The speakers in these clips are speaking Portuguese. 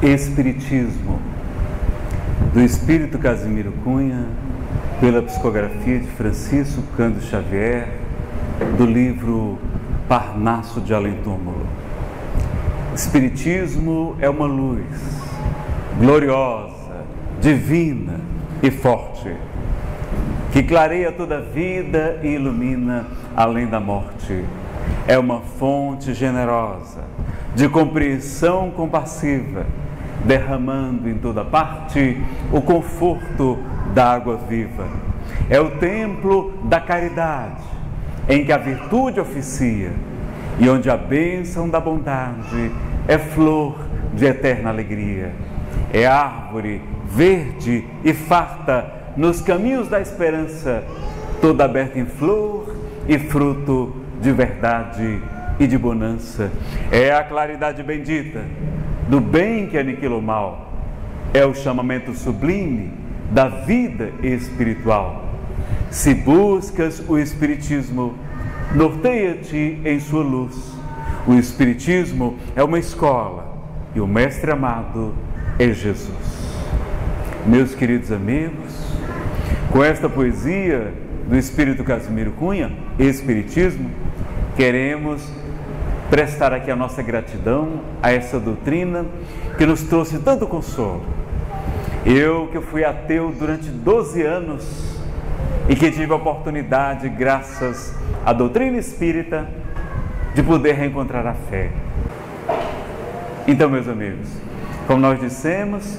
Espiritismo, do Espírito Casimiro Cunha, pela psicografia de Francisco Cândido Xavier, do livro Parnaso de Além Túmulo. Espiritismo é uma luz gloriosa, divina e forte, que clareia toda a vida e ilumina além da morte. É uma fonte generosa, de compreensão compassiva, derramando em toda parte o conforto da água viva. É o templo da caridade, em que a virtude oficia, e onde a bênção da bondade é flor de eterna alegria. É árvore verde e farta nos caminhos da esperança, toda aberta em flor e fruto de verdade e de bonança. É a claridade bendita do bem que aniquila o mal. É o chamamento sublime da vida espiritual. Se buscas o Espiritismo, norteia-te em sua luz. O Espiritismo é uma escola e o mestre amado é Jesus. Meus queridos amigos, com esta poesia do Espírito Casimiro Cunha, Espiritismo, queremos prestar aqui a nossa gratidão a essa doutrina que nos trouxe tanto consolo. Eu que fui ateu durante 12 anos e que tive a oportunidade, graças à doutrina espírita, de poder reencontrar a fé. Então, meus amigos, como nós dissemos,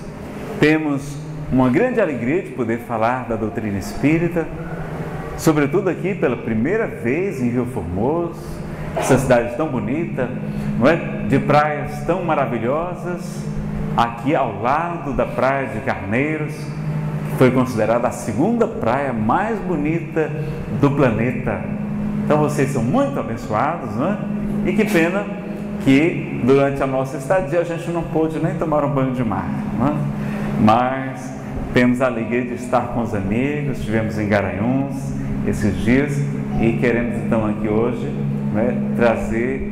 temos uma grande alegria de poder falar da doutrina espírita, sobretudo aqui pela primeira vez em Rio Formoso, essa cidade tão bonita, não é? De praias tão maravilhosas, aqui ao lado da praia de Carneiros, que foi considerada a segunda praia mais bonita do planeta. Então vocês são muito abençoados, não é? E que pena que durante a nossa estadia a gente não pôde nem tomar um banho de mar, não é? Mas temos a alegria de estar com os amigos, estivemos em Garanhuns esses dias e queremos então aqui hoje, né, trazer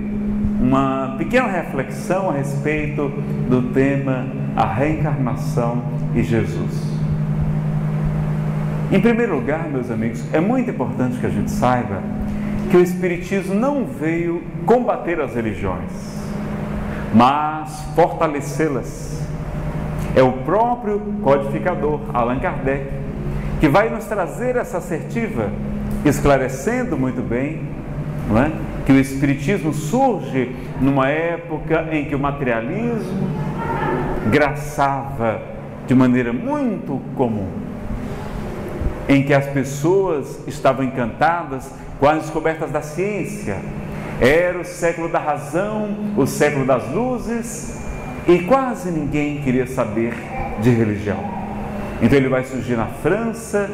uma pequena reflexão a respeito do tema a reencarnação e Jesus. Em primeiro lugar, meus amigos, é muito importante que a gente saiba que o Espiritismo não veio combater as religiões, mas fortalecê-las. É o próprio codificador, Allan Kardec, que vai nos trazer essa assertiva, esclarecendo muito bem, não é? Que o Espiritismo surge numa época em que o materialismo graçava de maneira muito comum, em que as pessoas estavam encantadas com as descobertas da ciência. Era o século da razão, o século das luzes, e quase ninguém queria saber de religião. Então ele vai surgir na França,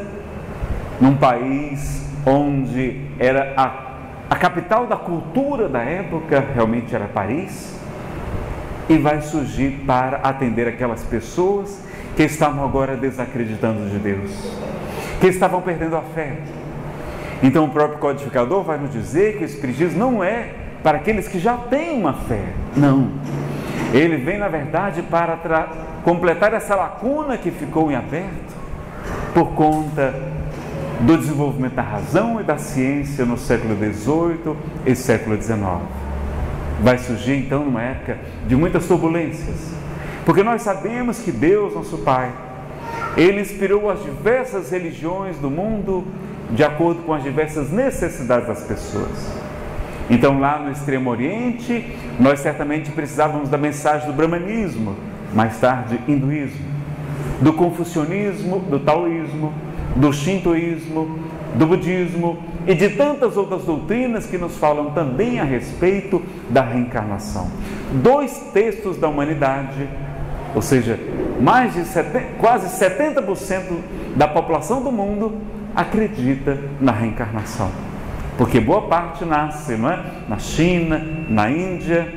num país onde era a capital da cultura da época, realmente era Paris, e vai surgir para atender aquelas pessoas que estavam agora desacreditando de Deus, que estavam perdendo a fé. Então o próprio codificador vai nos dizer que o Espiritismo não é para aqueles que já têm uma fé, não. Ele vem, na verdade, para completar essa lacuna que ficou em aberto por conta do desenvolvimento da razão e da ciência no século XVIII e século XIX. Vai surgir, então, numa época de muitas turbulências, porque nós sabemos que Deus, nosso Pai, Ele inspirou as diversas religiões do mundo de acordo com as diversas necessidades das pessoas. Então, lá no Extremo Oriente, nós certamente precisávamos da mensagem do brahmanismo, mais tarde hinduísmo, do confucionismo, do taoísmo, do shintoísmo, do budismo e de tantas outras doutrinas que nos falam também a respeito da reencarnação. 2 terços da humanidade, ou seja, quase 70% da população do mundo acredita na reencarnação. Porque boa parte nasce, não é? Na China, na Índia,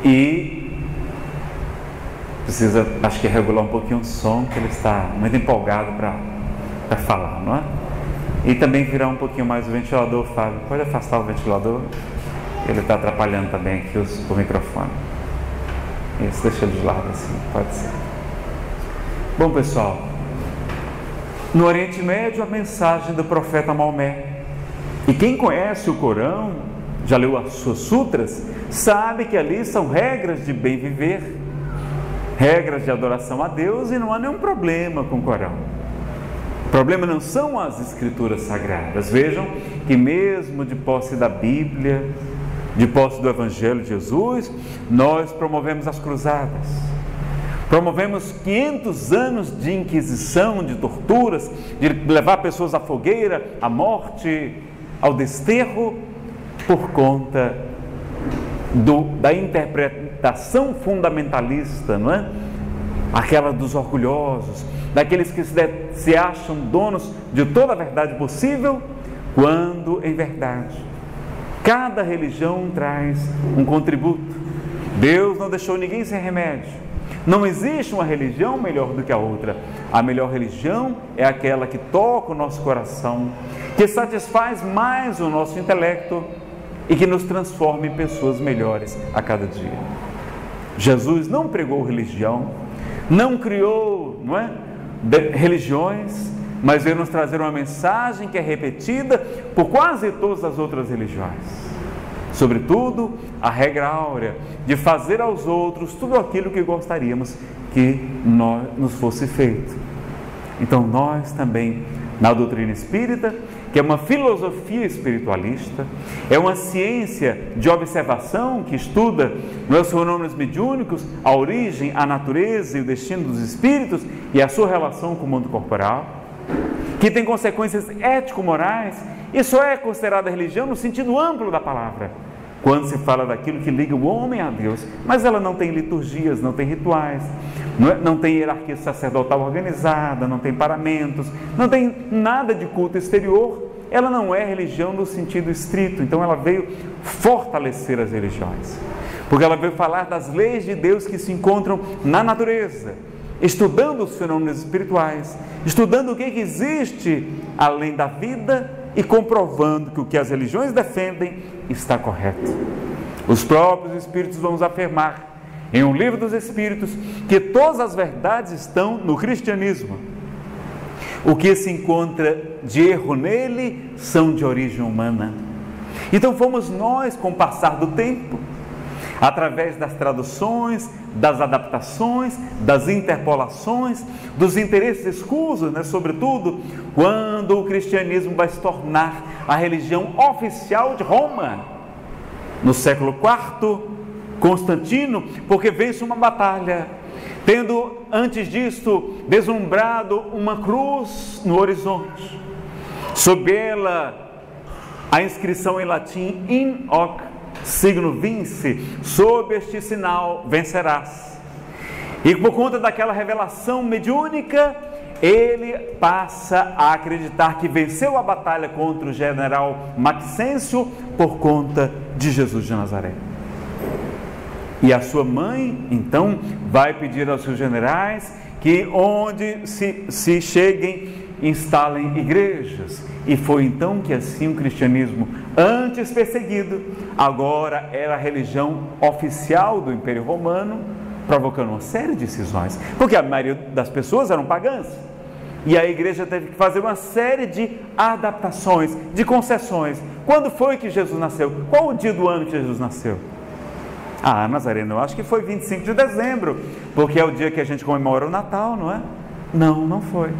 e precisa, acho que, regular um pouquinho o som, que ele está muito empolgado para falar, não é? E também virar um pouquinho mais o ventilador, Fábio. Pode afastar o ventilador? Ele está atrapalhando também aqui o microfone. Isso, deixa ele de lado assim, pode ser. Bom, pessoal, no Oriente Médio a mensagem do profeta Maomé. E quem conhece o Corão, já leu as suas sutras, sabe que ali são regras de bem viver, regras de adoração a Deus, e não há nenhum problema com o Corão. O problema não são as escrituras sagradas. Vejam que mesmo de posse da Bíblia, de posse do Evangelho de Jesus, nós promovemos as cruzadas, promovemos 500 anos de inquisição, de torturas, de levar pessoas à fogueira, à morte, ao desterro, por conta da interpretação fundamentalista, não é? Aquela dos orgulhosos, daqueles que se acham donos de toda a verdade possível, quando em verdade cada religião traz um contributo. Deus não deixou ninguém sem remédio. Não existe uma religião melhor do que a outra. A melhor religião é aquela que toca o nosso coração, que satisfaz mais o nosso intelecto e que nos transforma em pessoas melhores a cada dia. Jesus não pregou religião, não criou, não é, religiões, mas veio nos trazer uma mensagem que é repetida por quase todas as outras religiões. Sobretudo, a regra áurea de fazer aos outros tudo aquilo que gostaríamos que nos fosse feito. Então nós também, na doutrina espírita, que é uma filosofia espiritualista, é uma ciência de observação que estuda nos fenômenos mediúnicos, a origem, a natureza e o destino dos espíritos e a sua relação com o mundo corporal, que tem consequências ético-morais, e só é considerada religião no sentido amplo da palavra, quando se fala daquilo que liga o homem a Deus, mas ela não tem liturgias, não tem rituais, não tem hierarquia sacerdotal organizada, não tem paramentos, não tem nada de culto exterior. Ela não é religião no sentido estrito. Então ela veio fortalecer as religiões, porque ela veio falar das leis de Deus que se encontram na natureza, estudando os fenômenos espirituais, estudando o que existe além da vida e comprovando que o que as religiões defendem está correto. Os próprios Espíritos vão nos afirmar em um livro dos Espíritos que todas as verdades estão no cristianismo. O que se encontra de erro nele são de origem humana. Então fomos nós, com o passar do tempo, através das traduções, das adaptações, das interpolações, dos interesses escusos, sobretudo quando o cristianismo vai se tornar a religião oficial de Roma, no século IV, Constantino, porque vence uma batalha, tendo antes disto deslumbrado uma cruz no horizonte, sob ela a inscrição em latim in hoc signo vince, sob este sinal vencerás. E por conta daquela revelação mediúnica, ele passa a acreditar que venceu a batalha contra o general Maxêncio por conta de Jesus de Nazaré. E a sua mãe, então, vai pedir aos seus generais que onde se cheguem, instalem igrejas. E foi então que assim o cristianismo, antes perseguido, agora era a religião oficial do Império Romano, provocando uma série de cisões, porque a maioria das pessoas eram pagãs, e a igreja teve que fazer uma série de adaptações, de concessões. Quando foi que Jesus nasceu? Qual o dia do ano que Jesus nasceu? Nazareno, eu acho que foi 25 de dezembro, porque é o dia que a gente comemora o Natal, não é? Não foi.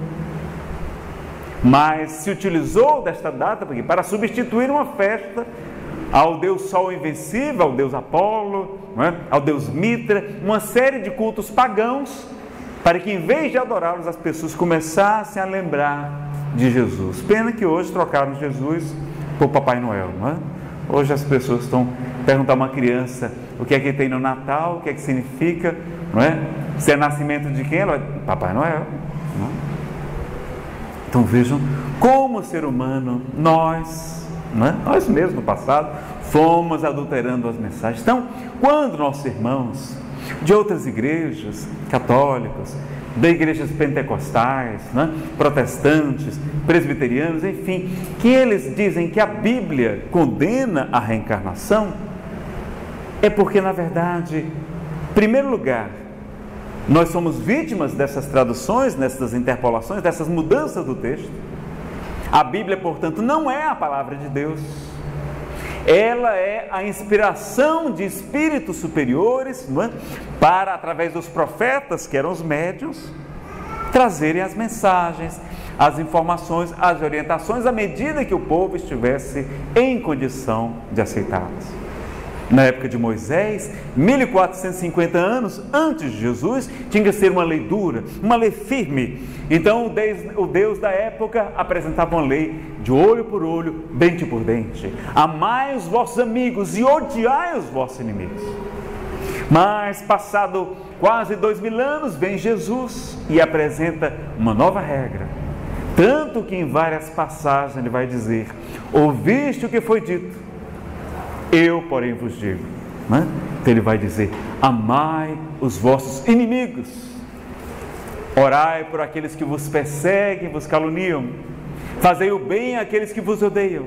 Mas se utilizou desta data para substituir uma festa ao Deus Sol Invencível, ao Deus Apolo, não é? Ao Deus Mitra, uma série de cultos pagãos, para que em vez de adorá-los, as pessoas começassem a lembrar de Jesus. Pena que hoje trocaram Jesus por Papai Noel, não é? Hoje as pessoas estão perguntando a uma criança o que é que tem no Natal, o que é que significa, não é? Se é nascimento de quem? Ela vai, Papai Noel, não é? Então vejam como o ser humano, nós mesmos no passado, fomos adulterando as mensagens. Então, quando nossos irmãos de outras igrejas católicas, de igrejas pentecostais, protestantes, presbiterianos, enfim, que eles dizem que a Bíblia condena a reencarnação, É porque, na verdade, em primeiro lugar, nós somos vítimas dessas traduções, dessas interpolações, dessas mudanças do texto. A Bíblia, portanto, não é a palavra de Deus. Ela é a inspiração de espíritos superiores, não é? Para, através dos profetas, que eram os médiuns, trazerem as mensagens, as informações, as orientações, à medida que o povo estivesse em condição de aceitá-las. Na época de Moisés, 1450 anos antes de Jesus, tinha que ser uma lei dura, uma lei firme. Então o Deus da época apresentava uma lei de olho por olho, dente por dente. Amai os vossos amigos e odiai os vossos inimigos. Mas passado quase 2000 anos, vem Jesus e apresenta uma nova regra. Tanto que em várias passagens ele vai dizer: ouviste o que foi dito, eu, porém, vos digo. Então ele vai dizer: amai os vossos inimigos, orai por aqueles que vos perseguem, vos caluniam, fazei o bem àqueles que vos odeiam,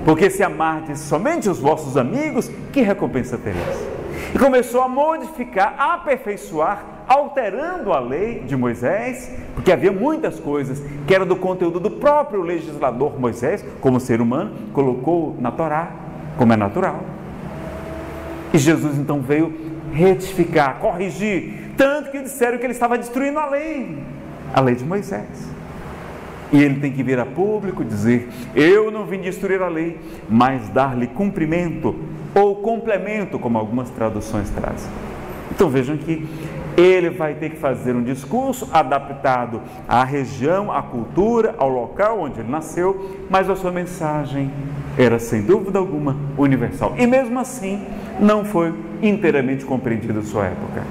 porque se amardes somente os vossos amigos, que recompensa tereis? E começou a modificar, a aperfeiçoar, alterando a lei de Moisés, porque havia muitas coisas que eram do conteúdo do próprio legislador Moisés, como ser humano, colocou na Torá, como é natural. E Jesus então veio retificar, corrigir, tanto que disseram que ele estava destruindo a lei de Moisés. E ele tem que vir a público dizer: eu não vim destruir a lei, mas dar-lhe cumprimento ou complemento, como algumas traduções trazem. Então vejam que ele vai ter que fazer um discurso adaptado à região, à cultura, ao local onde ele nasceu, mas a sua mensagem era, sem dúvida alguma, universal. E mesmo assim, não foi inteiramente compreendida em sua época.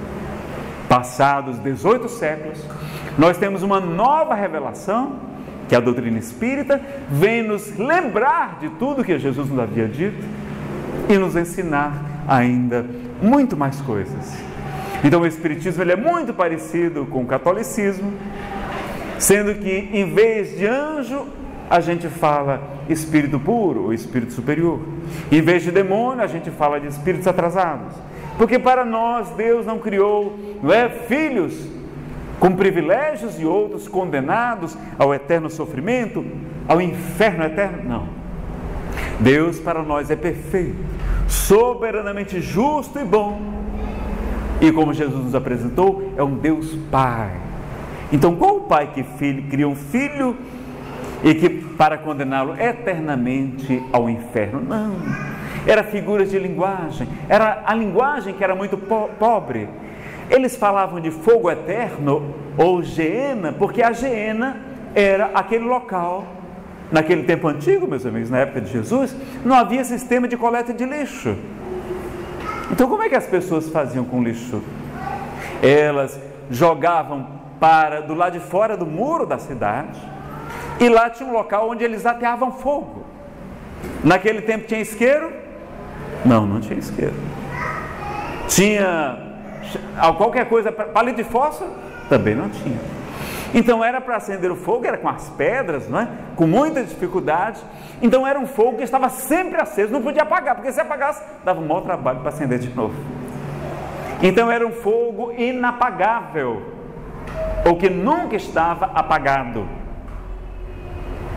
Passados 18 séculos, nós temos uma nova revelação, que a doutrina espírita vem nos lembrar de tudo que Jesus nos havia dito e nos ensinar ainda muito mais coisas. Então o Espiritismo ele é muito parecido com o catolicismo, sendo que em vez de anjo, a gente fala espírito puro ou espírito superior. Em vez de demônio, a gente fala de espíritos atrasados. Porque para nós, Deus não criou, filhos com privilégios e outros condenados ao eterno sofrimento, ao inferno eterno. Não. Deus para nós é perfeito, soberanamente justo e bom. E como Jesus nos apresentou, é um Deus Pai. Então, qual o pai que cria um filho e que para condená-lo eternamente ao inferno? Não. Era figuras de linguagem, era a linguagem que era muito pobre. Eles falavam de fogo eterno ou geena, porque a geena era aquele local. Naquele tempo antigo, meus amigos, na época de Jesus, não havia sistema de coleta de lixo. Então como é que as pessoas faziam com lixo? Elas jogavam do lado de fora do muro da cidade, e lá tinha um local onde eles ateavam fogo. Naquele tempo tinha isqueiro? Não tinha isqueiro. Tinha qualquer coisa, palito de fósforo? Também não tinha. Então era para acender o fogo, era com as pedras, não é? Com muita dificuldade. Então era um fogo que estava sempre aceso, não podia apagar, porque se apagasse, dava um maior trabalho para acender de novo. Então era um fogo inapagável, ou que nunca estava apagado.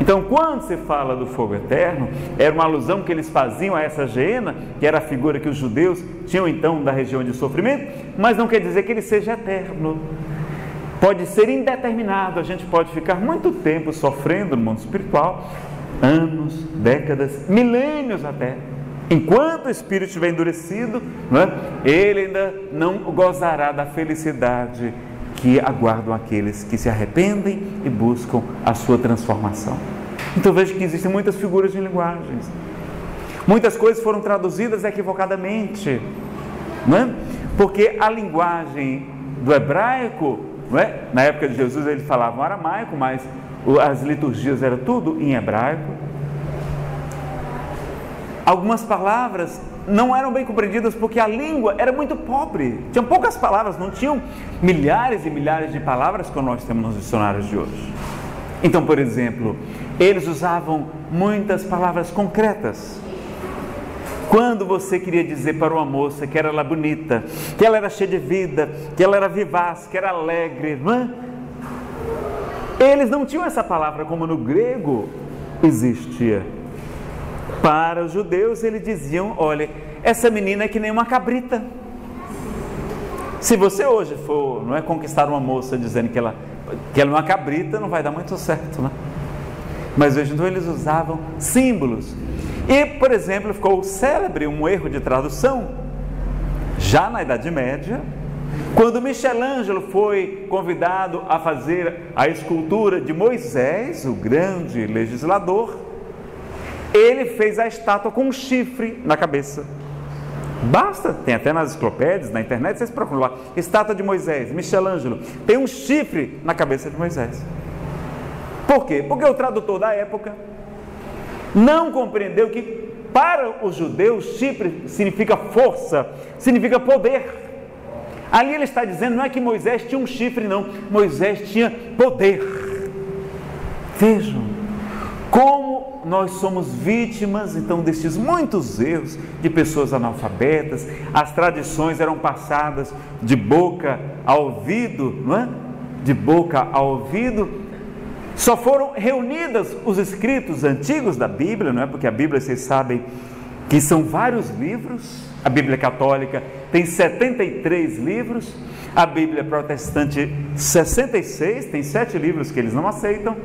Então quando se fala do fogo eterno, era uma alusão que eles faziam a essa geena, que era a figura que os judeus tinham então da região de sofrimento, mas não quer dizer que ele seja eterno. Pode ser indeterminado, a gente pode ficar muito tempo sofrendo no mundo espiritual, anos, décadas, milênios até. Enquanto o espírito estiver endurecido, ele ainda não gozará da felicidade que aguardam aqueles que se arrependem e buscam a sua transformação. Então veja que existem muitas figuras de linguagens. Muitas coisas foram traduzidas equivocadamente, porque a linguagem do hebraico, na época de Jesus eles falavam aramaico, mas as liturgias eram tudo em hebraico. Algumas palavras não eram bem compreendidas porque a língua era muito pobre, tinham poucas palavras, não tinham milhares e milhares de palavras como nós temos nos dicionários de hoje. Então, por exemplo, eles usavam muitas palavras concretas, Quando você queria dizer para uma moça que era ela bonita, que ela era cheia de vida, que ela era vivaz, que era alegre, não é? Eles não tinham essa palavra como no grego existia. Para os judeus eles diziam: olha, essa menina é que nem uma cabrita. Se você hoje for, não é, conquistar uma moça dizendo que ela é uma cabrita, não vai dar muito certo, né? Mas hoje então eles usavam símbolos. E, por exemplo, ficou célebre um erro de tradução, já na Idade Média, quando Michelangelo foi convidado a fazer a escultura de Moisés, o grande legislador, ele fez a estátua com um chifre na cabeça. Basta, tem até nas enciclopédias, na internet, vocês procuram lá, estátua de Moisés, Michelangelo, tem um chifre na cabeça de Moisés. Por quê? Porque o tradutor da época não compreendeu que para os judeus chifre significa força, significa poder. Ali ele está dizendo, não é que Moisés tinha um chifre, não, Moisés tinha poder. Vejam como nós somos vítimas então destes muitos erros de pessoas analfabetas. As tradições eram passadas de boca a ouvido, não é? De boca a ouvido. Só foram reunidas os escritos antigos da Bíblia, não é? Porque a Bíblia, vocês sabem que são vários livros. A Bíblia católica tem 73 livros, a Bíblia protestante 66, tem 7 livros que eles não aceitam.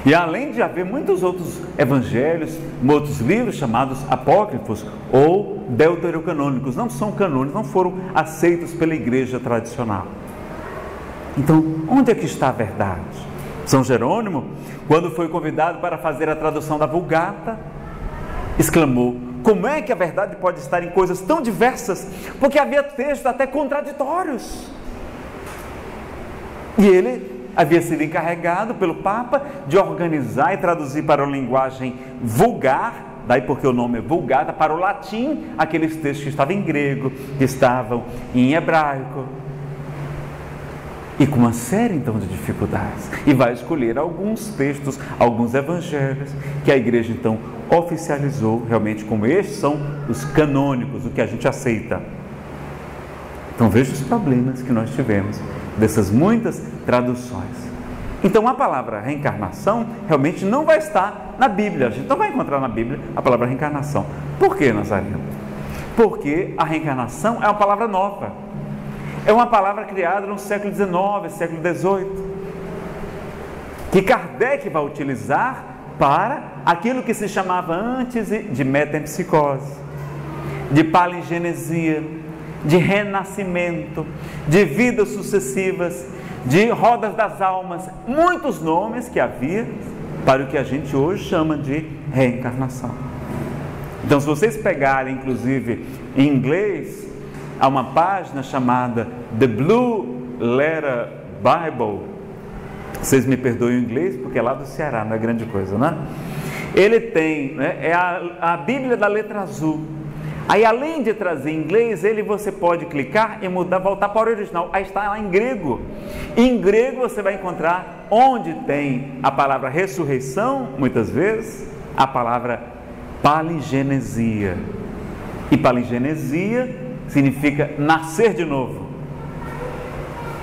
E além de haver muitos outros evangelhos, outros livros chamados apócrifos ou deuterocanônicos, não são canônicos, não foram aceitos pela igreja tradicional. Então, onde é que está a verdade? São Jerônimo, quando foi convidado para fazer a tradução da Vulgata, exclamou: como é que a verdade pode estar em coisas tão diversas? Porque havia textos até contraditórios. E ele havia sido encarregado pelo Papa de organizar e traduzir para uma linguagem vulgar, daí porque o nome é Vulgata, para o latim, aqueles textos que estavam em grego, que estavam em hebraico. E com uma série então de dificuldades, e vai escolher alguns textos, alguns evangelhos, que a igreja então oficializou realmente como estes são os canônicos, o que a gente aceita. Então veja os problemas que nós tivemos dessas muitas traduções. Então a palavra reencarnação realmente não vai estar na Bíblia, a gente não vai encontrar na Bíblia a palavra reencarnação. Por que, Nazareno? Porque a reencarnação é uma palavra nova. É uma palavra criada no século XIX, século XVIII, que Kardec vai utilizar para aquilo que se chamava antes de metempsicose, de palingenesia, de renascimento, de vidas sucessivas, de rodas das almas, muitos nomes que havia para o que a gente hoje chama de reencarnação. Então, se vocês pegarem, inclusive, em inglês, há uma página chamada The Blue Letter Bible. Vocês me perdoem o inglês, porque é lá do Ceará, não é grande coisa, né? Ele tem, né, é a Bíblia da letra azul. Aí, além de trazer em inglês, você pode clicar e mudar, voltar para o original. Aí está lá em grego. Em grego você vai encontrar onde tem a palavra ressurreição, muitas vezes, a palavra palingenesia. E palingenesia significa nascer de novo.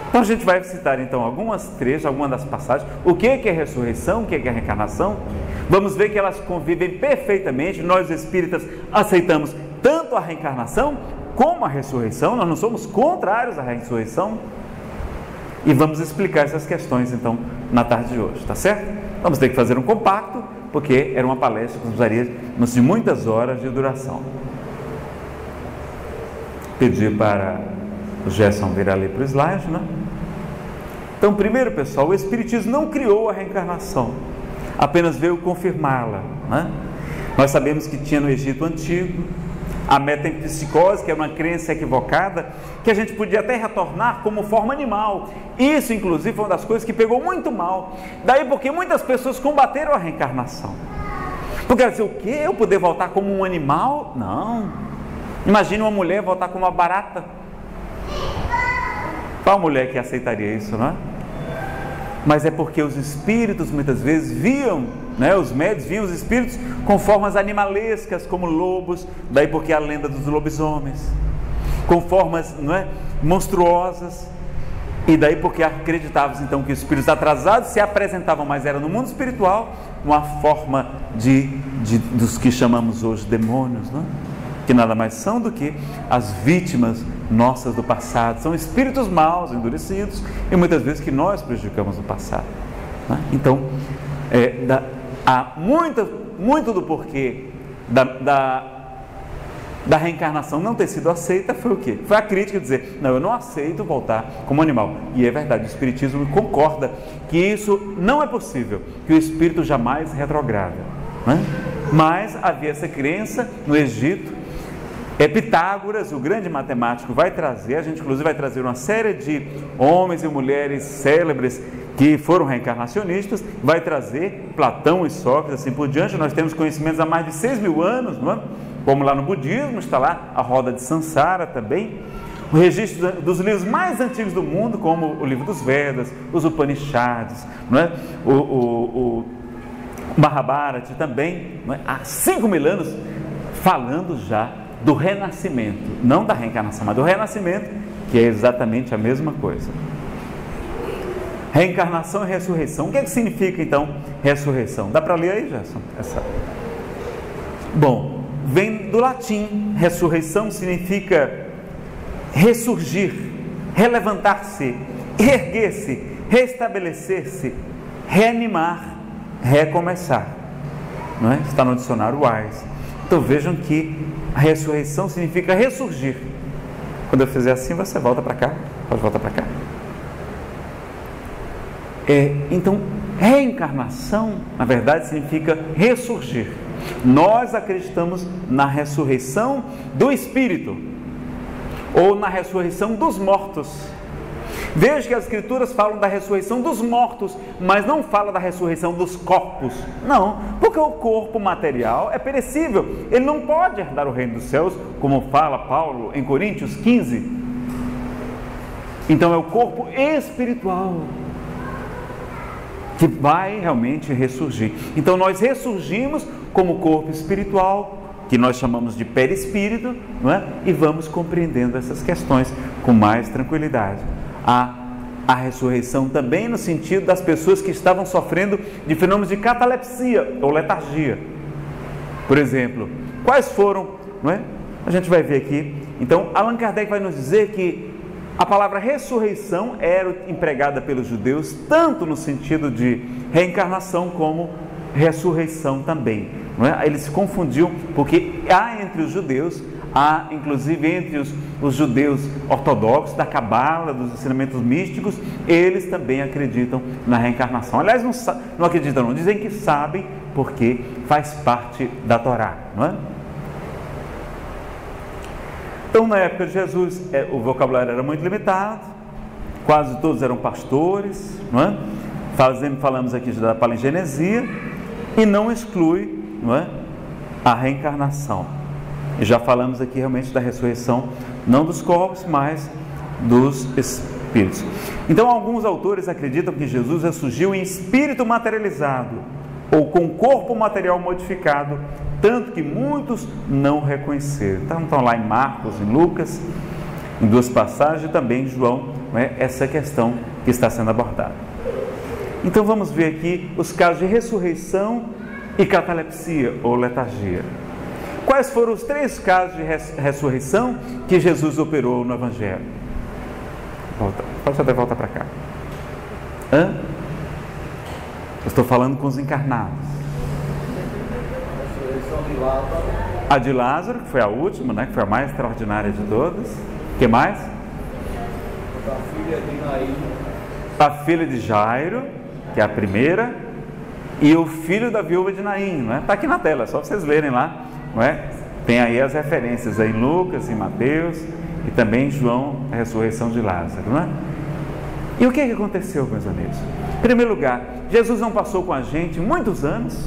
Então a gente vai citar então algumas das passagens. O que é ressurreição, o que é reencarnação? Vamos ver que elas convivem perfeitamente. Nós espíritas aceitamos tanto a reencarnação como a ressurreição. Nós não somos contrários à ressurreição. E vamos explicar essas questões então na tarde de hoje, tá certo? Vamos ter que fazer um compacto, porque era uma palestra que usaria de muitas horas de duração. Pedir para o Gerson vir ali para o slide, né? Então, primeiro, pessoal, o Espiritismo não criou a reencarnação, apenas veio confirmá-la, né? Nós sabemos que tinha no Egito Antigo a metempsicose, que é uma crença equivocada, que a gente podia até retornar como forma animal. Isso, inclusive, foi uma das coisas que pegou muito mal. Daí porque muitas pessoas combateram a reencarnação. Porque ela dizia, o quê? Eu poder voltar como um animal? Não. Imagine uma mulher voltar como uma barata. Qual mulher que aceitaria isso, não é? mas é porque os espíritos muitas vezes viam, né, os médios viam os espíritos com formas animalescas, como lobos, daí porque a lenda dos lobisomens, com formas, não é, monstruosas, e daí porque acreditavam então que os espíritos atrasados se apresentavam, mas era no mundo espiritual, uma forma dos que chamamos hoje demônios, não é? Que nada mais são do que as vítimas nossas do passado, são espíritos maus, endurecidos, e muitas vezes que nós prejudicamos no passado, né? Então, há muito do porquê da reencarnação não ter sido aceita foi o quê? Foi a crítica de dizer, não, eu não aceito voltar como animal. E é verdade, o Espiritismo concorda que isso não é possível, que o espírito jamais retrograda, né? Mas havia essa crença no Egito. Pitágoras, o grande matemático, vai trazer, a gente inclusive vai trazer uma série de homens e mulheres célebres que foram reencarnacionistas, vai trazer Platão e Sócrates, assim por diante. Nós temos conhecimentos há mais de 6.000 anos, não é? Como lá no budismo, está lá a roda de Sansara também, o registro dos livros mais antigos do mundo, como o livro dos Vedas, os Upanishads, não é? O Mahabharata também, não é? Há 5.000 anos, falando já do renascimento, não da reencarnação, mas do renascimento, que é exatamente a mesma coisa. Reencarnação e ressurreição. O que é que significa então ressurreição? Dá para ler aí, Gerson? Bom, vem do latim. Ressurreição significa ressurgir, relevantar-se, erguer-se, restabelecer-se, reanimar, recomeçar, não é? Está no dicionário Wise. Então vejam que a ressurreição significa ressurgir. Quando eu fizer assim, você volta para cá. Pode voltar para cá. Então, reencarnação, na verdade, significa ressurgir. Nós acreditamos na ressurreição do espírito, ou na ressurreição dos mortos. Veja que as Escrituras falam da ressurreição dos mortos, mas não fala da ressurreição dos corpos. Não, porque o corpo material é perecível, ele não pode herdar o reino dos céus, como fala Paulo em Coríntios 15. Então é o corpo espiritual que vai realmente ressurgir. Então nós ressurgimos como corpo espiritual, que nós chamamos de perispírito, não é? E vamos compreendendo essas questões com mais tranquilidade. A ressurreição também no sentido das pessoas que estavam sofrendo de fenômenos de catalepsia ou letargia. Por exemplo, quais foram, não é? A gente vai ver aqui. Então, Allan Kardec vai nos dizer que a palavra ressurreição era empregada pelos judeus tanto no sentido de reencarnação como ressurreição também, não é? Eles se confundiam porque há entre os judeus, há inclusive entre os judeus ortodoxos, da Cabala, dos ensinamentos místicos, eles também acreditam na reencarnação. Aliás, não acreditam não, dizem que sabem porque faz parte da Torá, não é? Então, na época de Jesus, o vocabulário era muito limitado, quase todos eram pastores, não é? Falamos aqui da palingenesia, e não exclui, não é, a reencarnação. E já falamos aqui realmente da ressurreição, não dos corpos, mas dos espíritos. Então, alguns autores acreditam que Jesus ressurgiu em espírito materializado, ou com corpo material modificado, tanto que muitos não reconheceram. Então, estão lá em Marcos, em Lucas, em duas passagens, e também em João, não é, essa questão que está sendo abordada. Então, vamos ver aqui os casos de ressurreição e catalepsia, ou letargia. Quais foram os 3 casos de ressurreição que Jesus operou no Evangelho? Pode até voltar para cá. Eu estou falando com os encarnados. A de Lázaro, que foi a última, né, que foi a mais extraordinária de todas. O que mais? A filha de Jairo, que é a primeira, e o filho da viúva de Naim, não é? Está aqui na tela, é só vocês lerem lá. Não é? Tem aí as referências aí em Lucas, em Mateus e também em João, a ressurreição de Lázaro, não é? E o que aconteceu, meus amigos? Em primeiro lugar, Jesus não passou com a gente muitos anos.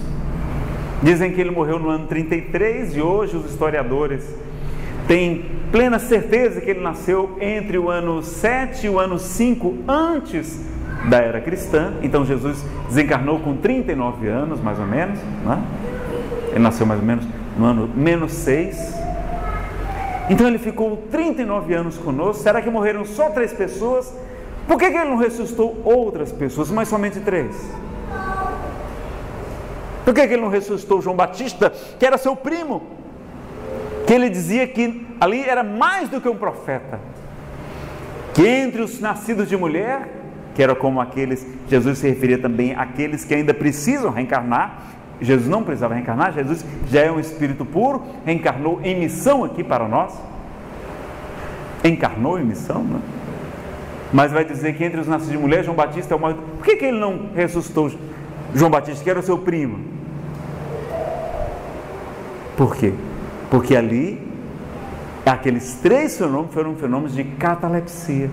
Dizem que ele morreu no ano 33 e hoje os historiadores têm plena certeza que ele nasceu entre o ano 7 e o ano 5 antes da era cristã. Então Jesus desencarnou com 39 anos, mais ou menos, né? Ele nasceu mais ou menos no ano -6. Então ele ficou 39 anos conosco. Será que morreram só 3 pessoas? Por que ele não ressuscitou outras pessoas, mas somente 3? Por que ele não ressuscitou João Batista, que era seu primo? Que ele dizia que ali era mais do que um profeta, que entre os nascidos de mulher, que era como aqueles, Jesus se referia também àqueles que ainda precisam reencarnar. Jesus não precisava reencarnar, Jesus já é um espírito puro, reencarnou em missão aqui para nós, encarnou em missão, né? Mas vai dizer que entre os nascidos de mulher, João Batista é o maior. Por que ele não ressuscitou João Batista, que era o seu primo? Por quê? Porque ali, aqueles 3 fenômenos foram fenômenos de catalepsia.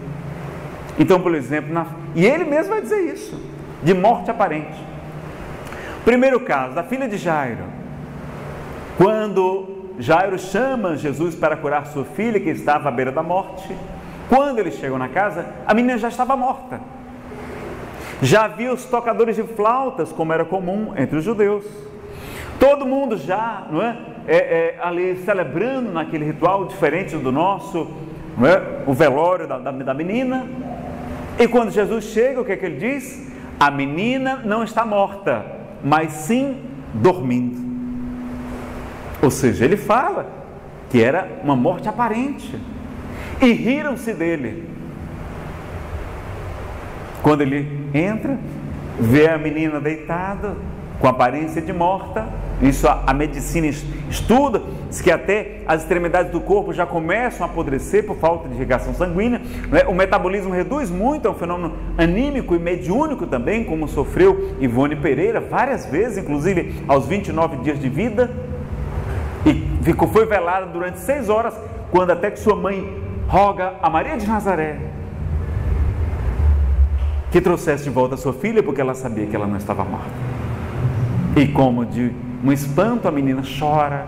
Então, por exemplo, e ele mesmo vai dizer isso, de morte aparente. Primeiro caso, da filha de Jairo. Quando Jairo chama Jesus para curar sua filha, que estava à beira da morte, quando eles chegam na casa, a menina já estava morta. Já havia os tocadores de flautas, como era comum entre os judeus. Todo mundo já, não é? Ali celebrando naquele ritual diferente do nosso, não é? O velório da menina. E quando Jesus chega, o que é que ele diz? A menina não está morta, mas sim dormindo. Ou seja, ele fala que era uma morte aparente. E riram-se dele. Quando ele entra, vê a menina deitada, com aparência de morta. Isso a medicina estuda, diz que até as extremidades do corpo já começam a apodrecer por falta de irrigação sanguínea, né? O metabolismo reduz muito, é um fenômeno anímico e mediúnico também, como sofreu Ivone Pereira várias vezes, inclusive aos 29 dias de vida, e foi velada durante 6 horas, quando até que sua mãe roga a Maria de Nazaré que trouxesse de volta a sua filha, porque ela sabia que ela não estava morta. E como de um espanto, a menina chora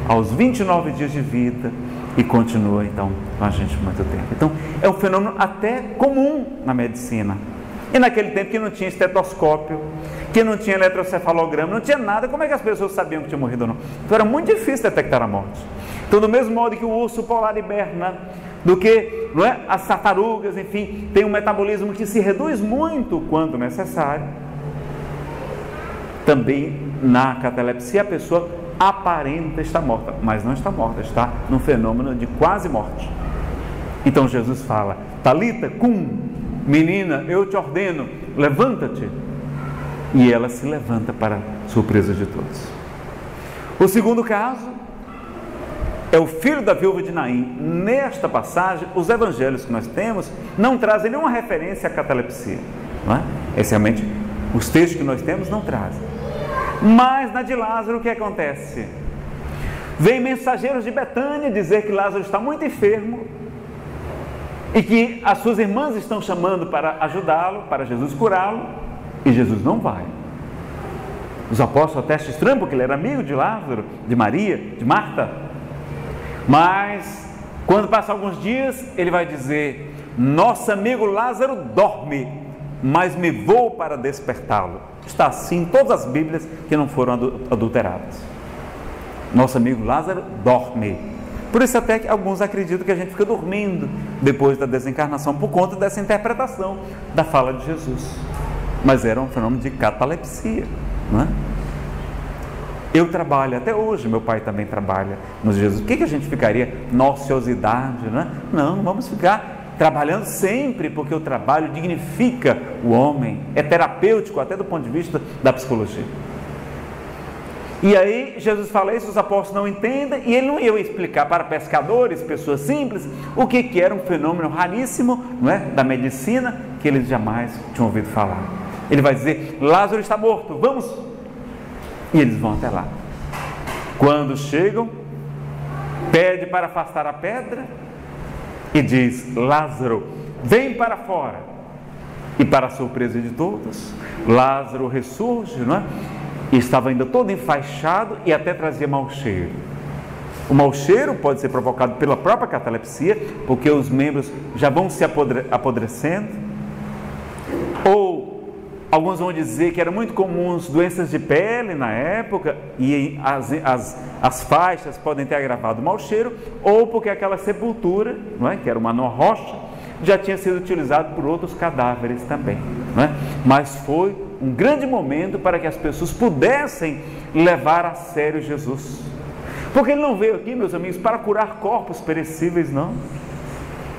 aos 29 dias de vida e continua então com a gente por muito tempo. Então é um fenômeno até comum na medicina. E naquele tempo que não tinha estetoscópio, que não tinha eletrocefalograma, não tinha nada, como é que as pessoas sabiam que tinha morrido ou não? Então era muito difícil detectar a morte. Então, do mesmo modo que o urso polar hiberna, do que, não é, as tartarugas, enfim, tem um metabolismo que se reduz muito quando necessário, também na catalepsia a pessoa aparenta estar morta, mas não está morta, está num fenômeno de quase morte. Então Jesus fala: Talita cum, menina, eu te ordeno, levanta-te. E ela se levanta, para surpresa de todos. O segundo caso é o filho da viúva de Naim. Nesta passagem, os evangelhos que nós temos não trazem nenhuma referência à catalepsia, não é? Essencialmente, os textos que nós temos não trazem. Mas na de Lázaro, o que acontece? Vem mensageiros de Betânia dizer que Lázaro está muito enfermo e que as suas irmãs estão chamando para ajudá-lo, para Jesus curá-lo, e Jesus não vai. Os apóstolos até acham estranho, porque ele era amigo de Lázaro, de Maria, de Marta. Mas quando passam alguns dias, ele vai dizer: nosso amigo Lázaro dorme, mas me vou para despertá-lo. Está assim em todas as Bíblias que não foram adulteradas. Nosso amigo Lázaro dorme. Por isso até que alguns acreditam que a gente fica dormindo depois da desencarnação, por conta dessa interpretação da fala de Jesus. Mas era um fenômeno de catalepsia, não é? Eu trabalho até hoje, meu pai também trabalha nos Jesus. Por que a gente ficaria na ociosidade, né? Não, vamos ficar trabalhando sempre, porque o trabalho dignifica o homem, é terapêutico até do ponto de vista da psicologia. E aí Jesus fala isso, os apóstolos não entendem, e ele não ia explicar para pescadores, pessoas simples, o que era um fenômeno raríssimo, não é, da medicina, que eles jamais tinham ouvido falar. Ele vai dizer: Lázaro está morto, vamos. E eles vão até lá. Quando chegam, pede para afastar a pedra e diz: Lázaro, vem para fora. E para a surpresa de todos, Lázaro ressurge, não é? E estava ainda todo enfaixado e até trazia mau cheiro. O mau cheiro pode ser provocado pela própria catalepsia, porque os membros já vão se apodrecendo. Ou alguns vão dizer que eram muito comuns doenças de pele na época, e as faixas podem ter agravado o mau cheiro, ou porque aquela sepultura, não é? Que era uma rocha, já tinha sido utilizado por outros cadáveres também, não é? Mas foi um grande momento para que as pessoas pudessem levar a sério Jesus, porque Ele não veio aqui, meus amigos, para curar corpos perecíveis, não,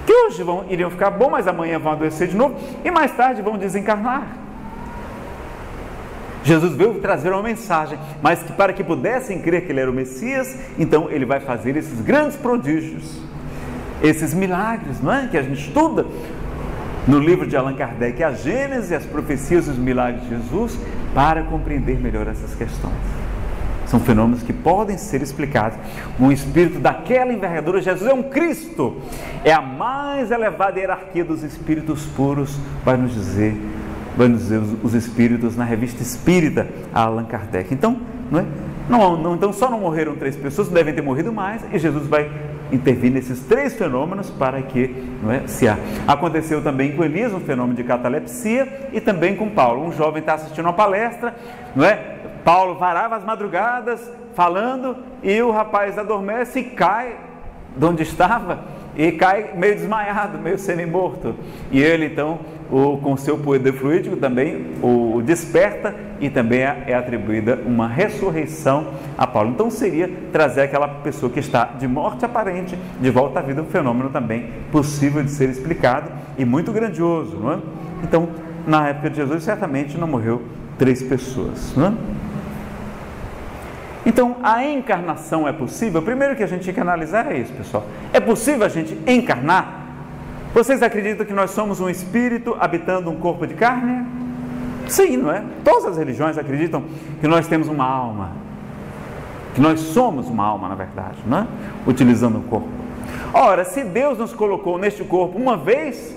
que hoje iriam ficar bom, mas amanhã vão adoecer de novo, e mais tarde vão desencarnar. Jesus veio trazer uma mensagem, mas que para que pudessem crer que Ele era o Messias, então Ele vai fazer esses grandes prodígios, esses milagres, não é? Que a gente estuda no livro de Allan Kardec, a Gênese, as profecias dos milagres de Jesus, para compreender melhor essas questões. São fenômenos que podem ser explicados. Um espírito daquela envergadura, Jesus é um Cristo, é a mais elevada hierarquia dos espíritos puros, vai nos dizer os espíritos na Revista Espírita, a Allan Kardec. Então, então só não morreram 3 pessoas, devem ter morrido mais, e Jesus vai intervir nesses 3 fenômenos para que, aconteceu também com Elias, um fenômeno de catalepsia, e também com Paulo. Um jovem está assistindo uma palestra, Paulo varava as madrugadas falando, e o rapaz adormece e cai de onde estava, e cai meio desmaiado, meio semi-morto, e ele então, com seu poder fluídico também o desperta, e também é atribuída uma ressurreição a Paulo. Então seria trazer aquela pessoa que está de morte aparente de volta à vida, um fenômeno também possível de ser explicado e muito grandioso, não é? Então, na época de Jesus certamente não morreu 3 pessoas, não é? Então, a encarnação é possível? O primeiro que a gente tem que analisar é isso, pessoal. É possível a gente encarnar? Vocês acreditam que nós somos um espírito habitando um corpo de carne? Sim, não é? Todas as religiões acreditam que nós temos uma alma, que nós somos uma alma, na verdade, não é? Utilizando o corpo. Ora, se Deus nos colocou neste corpo uma vez,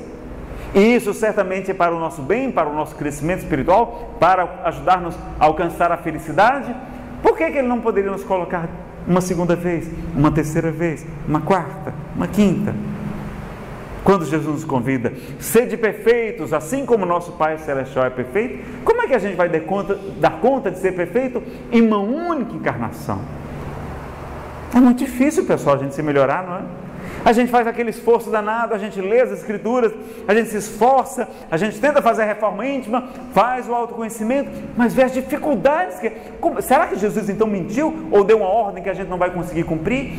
e isso certamente é para o nosso bem, para o nosso crescimento espiritual, para ajudar-nos a alcançar a felicidade, por que Ele não poderia nos colocar uma segunda vez, uma terceira vez, uma quarta, uma quinta? Quando Jesus nos convida, sede perfeitos, assim como nosso Pai Celestial é perfeito, como é que a gente vai dar conta de ser perfeito em uma única encarnação? É muito difícil, pessoal, a gente se melhorar, não é? A gente faz aquele esforço danado, a gente lê as Escrituras, a gente se esforça, a gente tenta fazer a reforma íntima, faz o autoconhecimento, mas vê as dificuldades. Será que Jesus então mentiu ou deu uma ordem que a gente não vai conseguir cumprir?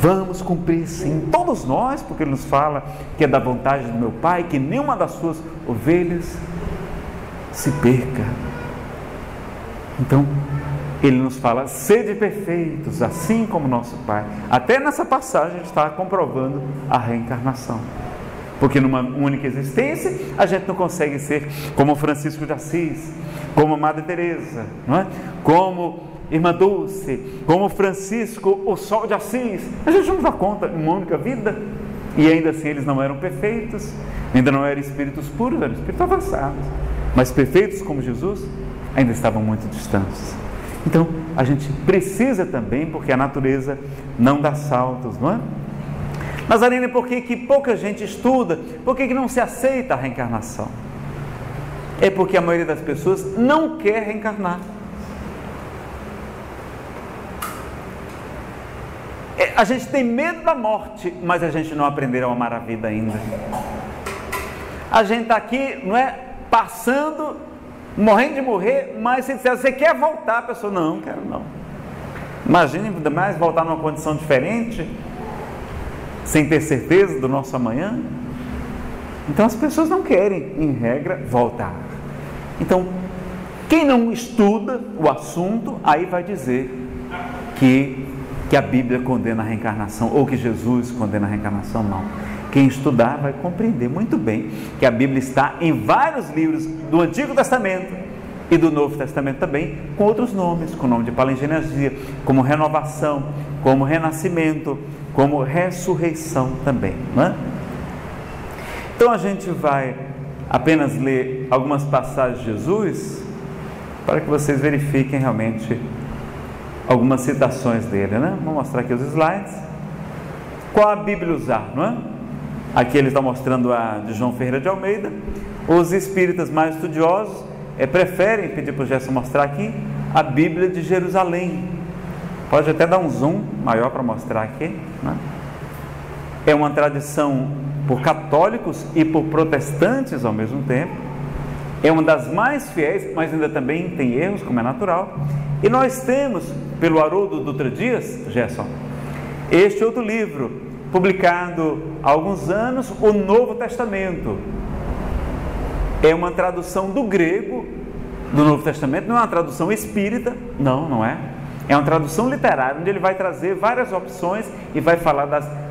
Vamos cumprir sim, todos nós, porque Ele nos fala que é da vontade do meu Pai que nenhuma das suas ovelhas se perca. Então, Ele nos fala, sede perfeitos, assim como nosso Pai. Até nessa passagem está comprovando a reencarnação, porque numa única existência a gente não consegue ser como Francisco de Assis, como Madre Teresa, não é? Como Irmã Dulce, como Francisco, o Sol de Assis. A gente não dá conta em uma única vida, e ainda assim eles não eram perfeitos, ainda não eram espíritos puros, eram espíritos avançados, mas perfeitos como Jesus ainda estavam muito distantes. Então, a gente precisa também, porque a natureza não dá saltos, não é? Nazarene, por que pouca gente estuda? Por que não se aceita a reencarnação? É porque a maioria das pessoas não quer reencarnar. A gente tem medo da morte, mas a gente não aprendeu a amar a vida ainda. A gente está aqui, não é? Passando, morrendo de morrer, mas se disser, você quer voltar? A pessoa, não quero não. Imagine ainda mais voltar numa condição diferente, sem ter certeza do nosso amanhã. Então as pessoas não querem, em regra, voltar. Então, quem não estuda o assunto, aí vai dizer que a Bíblia condena a reencarnação, ou que Jesus condena a reencarnação. Não. Quem estudar vai compreender muito bem que a Bíblia está em vários livros do Antigo Testamento e do Novo Testamento também, com outros nomes, com o nome de palingenesia, como renovação, como renascimento, como ressurreição também, não é? Então a gente vai apenas ler algumas passagens de Jesus para que vocês verifiquem realmente algumas citações dele, né? Vou mostrar aqui os slides. Qual a Bíblia usar, não é? Aqui ele está mostrando a de João Ferreira de Almeida. Os espíritas mais estudiosos preferem pedir para o Gerson mostrar aqui a Bíblia de Jerusalém. Pode até dar um zoom maior para mostrar aqui, né? É uma tradição por católicos e por protestantes ao mesmo tempo. É uma das mais fiéis, mas ainda também tem erros, como é natural. E nós temos, pelo Haroldo Dutra Dias, Gerson, este outro livro, publicado há alguns anos, o Novo Testamento. É uma tradução do grego do Novo Testamento, não é uma tradução espírita, não é. É uma tradução literária, onde ele vai trazer várias opções e vai falar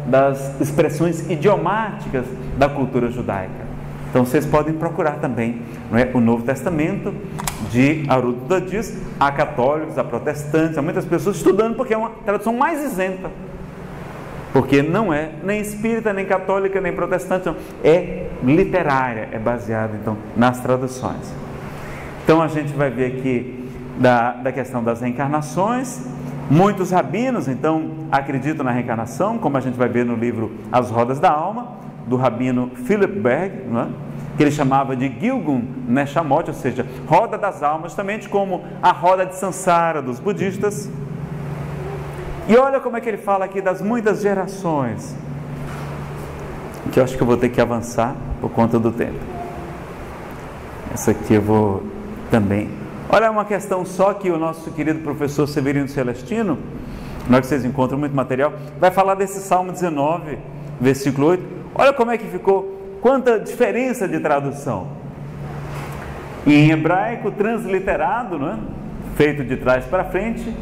das expressões idiomáticas da cultura judaica. Então vocês podem procurar também, não é, o Novo Testamento de Haroldo Dutra Dias. Há católicos, há protestantes, há muitas pessoas estudando, porque é uma tradução mais isenta, porque não é nem espírita, nem católica, nem protestante, não. É literária, é baseada então nas traduções. Então a gente vai ver aqui da questão das reencarnações. Muitos rabinos então acreditam na reencarnação, como a gente vai ver no livro As Rodas da Alma, do rabino Philip Berg, não é? Que ele chamava de Gilgun Neshamot, ou seja, roda das almas, justamente como a roda de Sansara dos budistas. E olha como é que ele fala aqui das muitas gerações, que eu acho que eu vou ter que avançar por conta do tempo. Essa aqui eu vou também. Olha, uma questão só que o nosso querido professor Severino Celestino, na hora que vocês encontram muito material, vai falar desse Salmo 19, versículo 8. Olha como é que ficou, quanta diferença de tradução. E em hebraico transliterado, não é? Feito de trás para frente,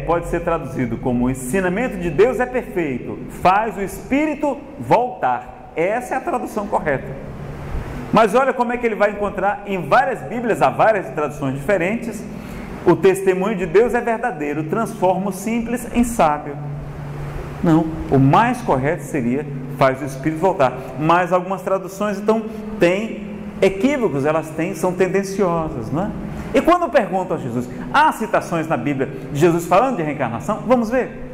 pode ser traduzido como: o ensinamento de Deus é perfeito, faz o espírito voltar. Essa é a tradução correta. Mas olha como é que ele vai encontrar em várias Bíblias, há várias traduções diferentes: o testemunho de Deus é verdadeiro, transforma o simples em sábio. Não, o mais correto seria: faz o espírito voltar. Mas algumas traduções então têm equívocos, são tendenciosas, não é? E quando perguntam a Jesus, há citações na Bíblia de Jesus falando de reencarnação? Vamos ver.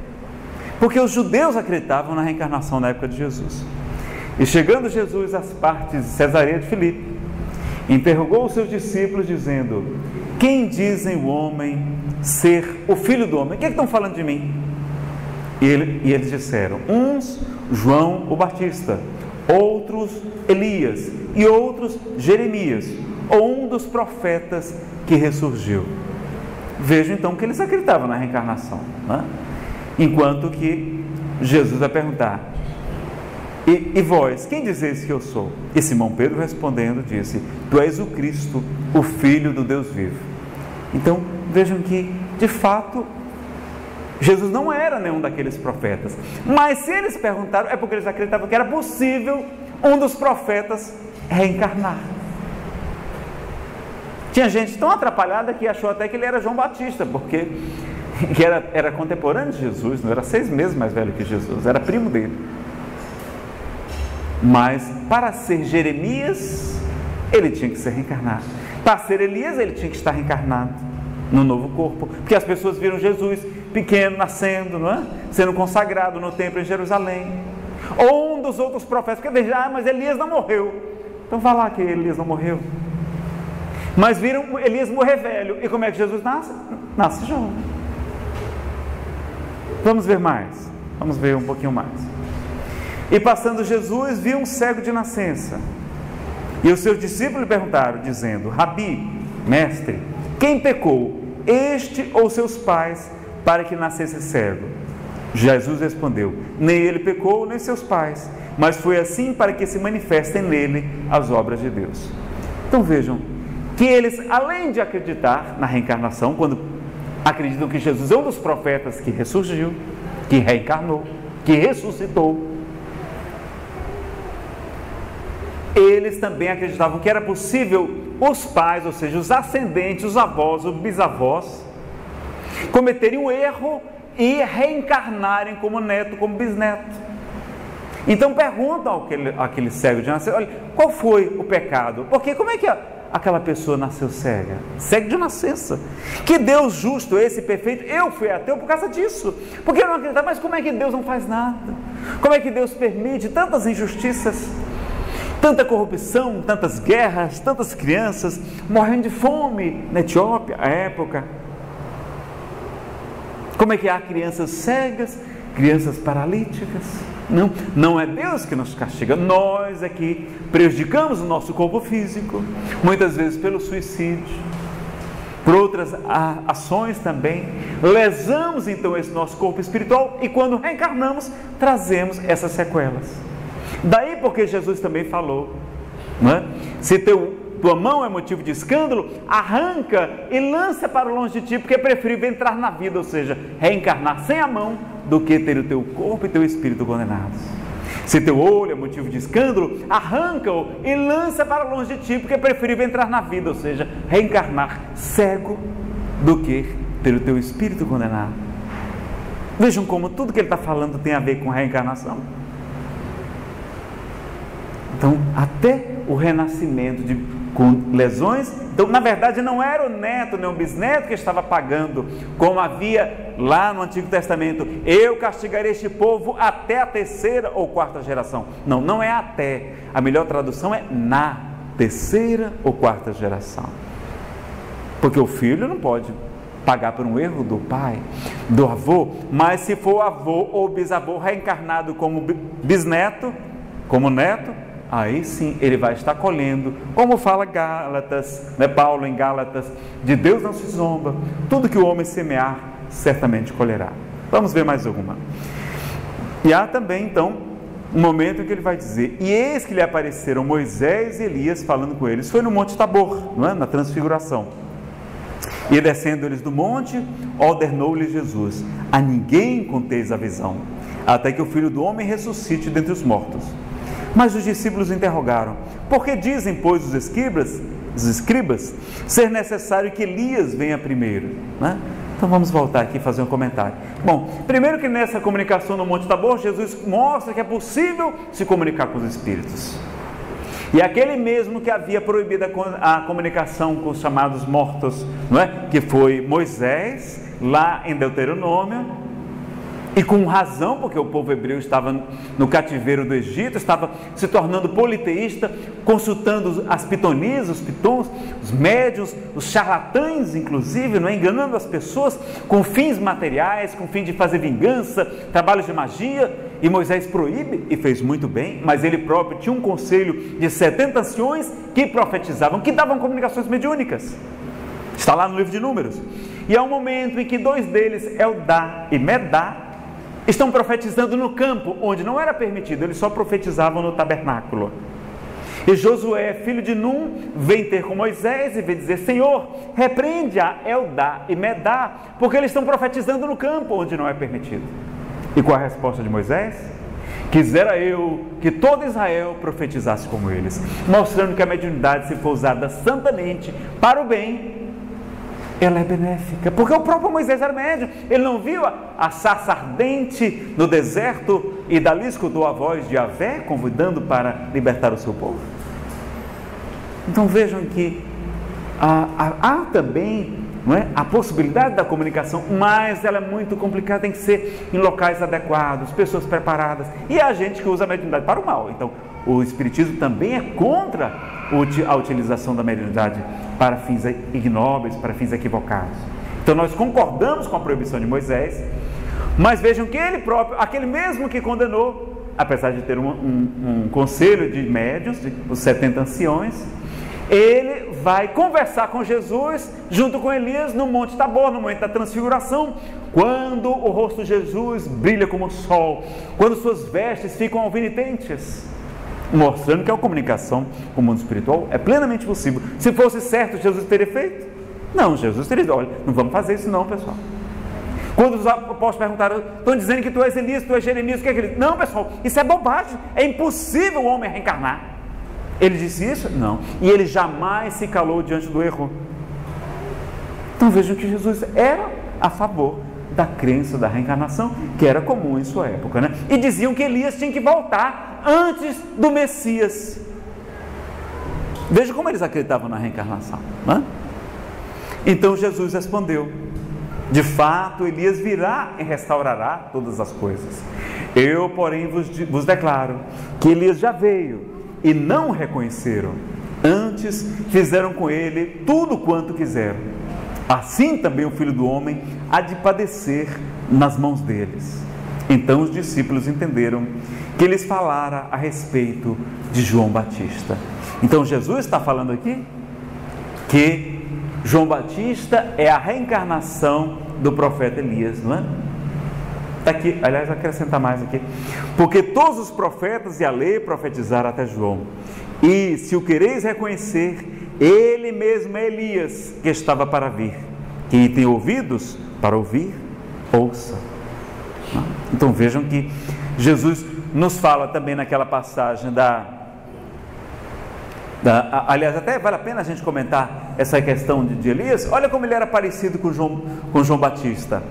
Porque os judeus acreditavam na reencarnação na época de Jesus. E chegando Jesus às partes de Cesareia de Filipe, interrogou os seus discípulos dizendo: quem dizem o homem ser o filho do homem? O que estão falando de mim? E eles disseram: uns João o Batista, outros Elias e outros Jeremias, ou um dos profetas que ressurgiu. Veja então que eles acreditavam na reencarnação, né? Enquanto que Jesus vai perguntar: e vós, quem dizeis que eu sou? E Simão Pedro respondendo disse: tu és o Cristo, o Filho do Deus vivo. Então vejam que de fato Jesus não era nenhum daqueles profetas, mas se eles perguntaram, é porque eles acreditavam que era possível um dos profetas reencarnar. Tinha gente tão atrapalhada que achou até que ele era João Batista, porque era contemporâneo de Jesus, não era 6 meses mais velho que Jesus, era primo dele. Mas para ser Jeremias, ele tinha que ser reencarnado. Para ser Elias, ele tinha que estar reencarnado no novo corpo, porque as pessoas viram Jesus pequeno, nascendo, não é? Sendo consagrado no templo em Jerusalém. Ou um dos outros profetas, porque veja, mas Elias não morreu. Então vai lá que Elias não morreu. Mas viram Elias morrer velho. E como é que Jesus nasce? Nasce jovem. Vamos ver mais. Vamos ver um pouquinho mais. E passando Jesus, viu um cego de nascença. E os seus discípulos lhe perguntaram, dizendo: Rabi, mestre, quem pecou, este ou seus pais, para que nascesse cego? Jesus respondeu: nem ele pecou, nem seus pais, mas foi assim para que se manifestem nele as obras de Deus. Então vejam que eles, além de acreditar na reencarnação, quando acreditam que Jesus é um dos profetas que ressurgiu, que reencarnou, que ressuscitou, eles também acreditavam que era possível os pais, ou seja, os ascendentes, os avós, os bisavós, cometerem um erro e reencarnarem como neto, como bisneto. Então perguntam àquele cego de nascença: olha, qual foi o pecado? Porque como é que aquela pessoa nasceu cega? Cego de nascença. Que Deus justo, esse perfeito? Eu fui ateu por causa disso, porque eu não acreditava. Mas como é que Deus não faz nada? Como é que Deus permite tantas injustiças, tanta corrupção, tantas guerras, tantas crianças morrendo de fome na Etiópia, à época? Como é que há crianças cegas, crianças paralíticas? Não é Deus que nos castiga, nós é que prejudicamos o nosso corpo físico, muitas vezes pelo suicídio, por outras ações também, lesamos então esse nosso corpo espiritual e quando reencarnamos, trazemos essas sequelas. Daí porque Jesus também falou, não é? Se tua mão é motivo de escândalo, arranca e lança para longe de ti, porque é preferível entrar na vida, ou seja, reencarnar sem a mão, do que ter o teu corpo e teu espírito condenados. Se teu olho é motivo de escândalo, arranca-o e lança para longe de ti, porque é preferível entrar na vida, ou seja, reencarnar cego, do que ter o teu espírito condenado. Vejam como tudo que ele está falando tem a ver com reencarnação. Então, até o renascimento com lesões, então na verdade não era o neto nem o bisneto que estava pagando, como havia lá no Antigo Testamento, eu castigarei este povo até a 3ª ou 4ª geração. Não é até, a melhor tradução é na 3ª ou 4ª geração, porque o filho não pode pagar por um erro do pai, do avô, mas se for avô ou bisavô reencarnado como bisneto, como neto, aí sim ele vai estar colhendo, como fala Gálatas, Paulo em Gálatas, de Deus não se zomba, tudo que o homem semear, certamente colherá. Vamos ver mais alguma. E há também então um momento em que ele vai dizer, e eis que lhe apareceram Moisés e Elias falando com eles, foi no Monte Tabor, não é? Na transfiguração. E descendo eles do monte, ordenou-lhe Jesus, a ninguém conteis a visão, até que o Filho do Homem ressuscite dentre os mortos. Mas os discípulos interrogaram, por que dizem, pois, os escribas, ser necessário que Elias venha primeiro? Né? Então vamos voltar aqui e fazer um comentário. Bom, primeiro que nessa comunicação no Monte Tabor, Jesus mostra que é possível se comunicar com os espíritos. E aquele mesmo que havia proibido a comunicação com os chamados mortos, não é? Que foi Moisés, lá em Deuteronômio, e com razão, porque o povo hebreu estava no cativeiro do Egito, estava se tornando politeísta, consultando as pitonisas, os pitons, os médiuns, os charlatães, inclusive, não é? Enganando as pessoas com fins materiais, com fim de fazer vingança, trabalhos de magia, e Moisés proíbe, e fez muito bem, mas ele próprio tinha um conselho de 70 anciões que profetizavam, que davam comunicações mediúnicas. Está lá no livro de Números. E há um momento em que 2 deles, Eldá e Medá, estão profetizando no campo, onde não era permitido, eles só profetizavam no tabernáculo. E Josué, filho de Num, vem ter com Moisés e vem dizer, Senhor, repreende a Eldá e Medá, porque eles estão profetizando no campo, onde não é permitido. E qual a resposta de Moisés? Quisera eu que todo Israel profetizasse como eles, mostrando que a mediunidade, se for usada santamente para o bem, ela é benéfica, porque o próprio Moisés era médium, ele não viu a sarça ardente no deserto e dali escutou a voz de Yahvé convidando para libertar o seu povo. Então vejam que há também, não é, a possibilidade da comunicação, mas ela é muito complicada, tem que ser em locais adequados, pessoas preparadas, e há gente que usa a mediunidade para o mal. Então o Espiritismo também é contra a utilização da mediunidade para fins ignóbeis, para fins equivocados. Então nós concordamos com a proibição de Moisés, mas vejam que ele próprio, aquele mesmo que condenou, apesar de ter um conselho de médiuns, os 70 anciões, ele vai conversar com Jesus junto com Elias no Monte Tabor, no momento da transfiguração, quando o rosto de Jesus brilha como o sol, quando suas vestes ficam alvinitentes, mostrando que a comunicação com o mundo espiritual é plenamente possível. Se fosse certo, Jesus teria feito? Não, Jesus teria dito, olha, não vamos fazer isso não, pessoal. Quando os apóstolos perguntaram, estão dizendo que tu és Elias, tu és Jeremias, o que é que ele diz? Não, pessoal, isso é bobagem, é impossível o homem reencarnar. Ele disse isso? Não. E ele jamais se calou diante do erro. Então vejam que Jesus era a favor da crença da reencarnação, que era comum em sua época, né? E diziam que Elias tinha que voltar antes do Messias. Veja como eles acreditavam na reencarnação, né? Então Jesus respondeu, de fato Elias virá e restaurará todas as coisas. Eu, porém, vos declaro que Elias já veio e não o reconheceram. Antes fizeram com ele tudo quanto quiseram. Assim também o Filho do Homem há de padecer nas mãos deles. Então os discípulos entenderam que eles falara a respeito de João Batista. Então Jesus está falando aqui que João Batista é a reencarnação do profeta Elias, não é? Está aqui, aliás, vou acrescentar mais aqui. Porque todos os profetas e a lei profetizaram até João. E se o quereis reconhecer, ele mesmo é Elias que estava para vir. Quem tem ouvidos para ouvir, ouça. Então vejam que Jesus nos fala também naquela passagem aliás, até vale a pena a gente comentar essa questão de Elias. Olha como ele era parecido com João Batista.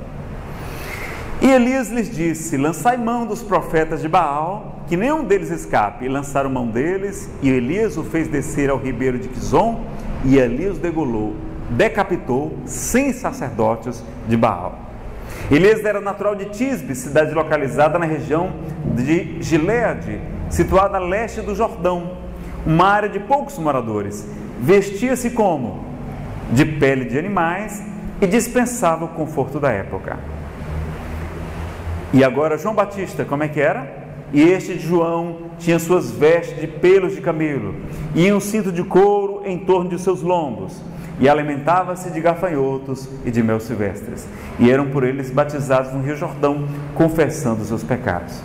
E Elias lhes disse: lançai mão dos profetas de Baal, que nenhum deles escape. E lançaram mão deles, e Elias o fez descer ao ribeiro de Quizon, e ali os degolou, decapitou 100 sacerdotes de Baal. Elias era natural de Tisbe, cidade localizada na região de Gileade, situada a leste do Jordão, uma área de poucos moradores. Vestia-se como? De pele de animais e dispensava o conforto da época. E agora João Batista, como é que era? E este de João tinha suas vestes de pelos de camelo e um cinto de couro em torno de seus lombos, e alimentava-se de gafanhotos e de mel silvestres, e eram por eles batizados no rio Jordão, confessando os seus pecados.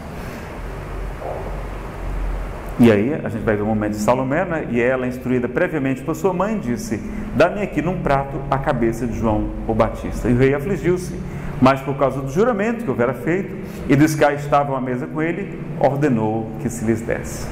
E aí a gente vai ver o momento de Salomé, né? E ela, instruída previamente por sua mãe, disse: dá-me aqui num prato a cabeça de João o Batista. E o rei afligiu-se, mas por causa do juramento que houvera feito e dos que estavam à mesa com ele, ordenou que se lhes desse.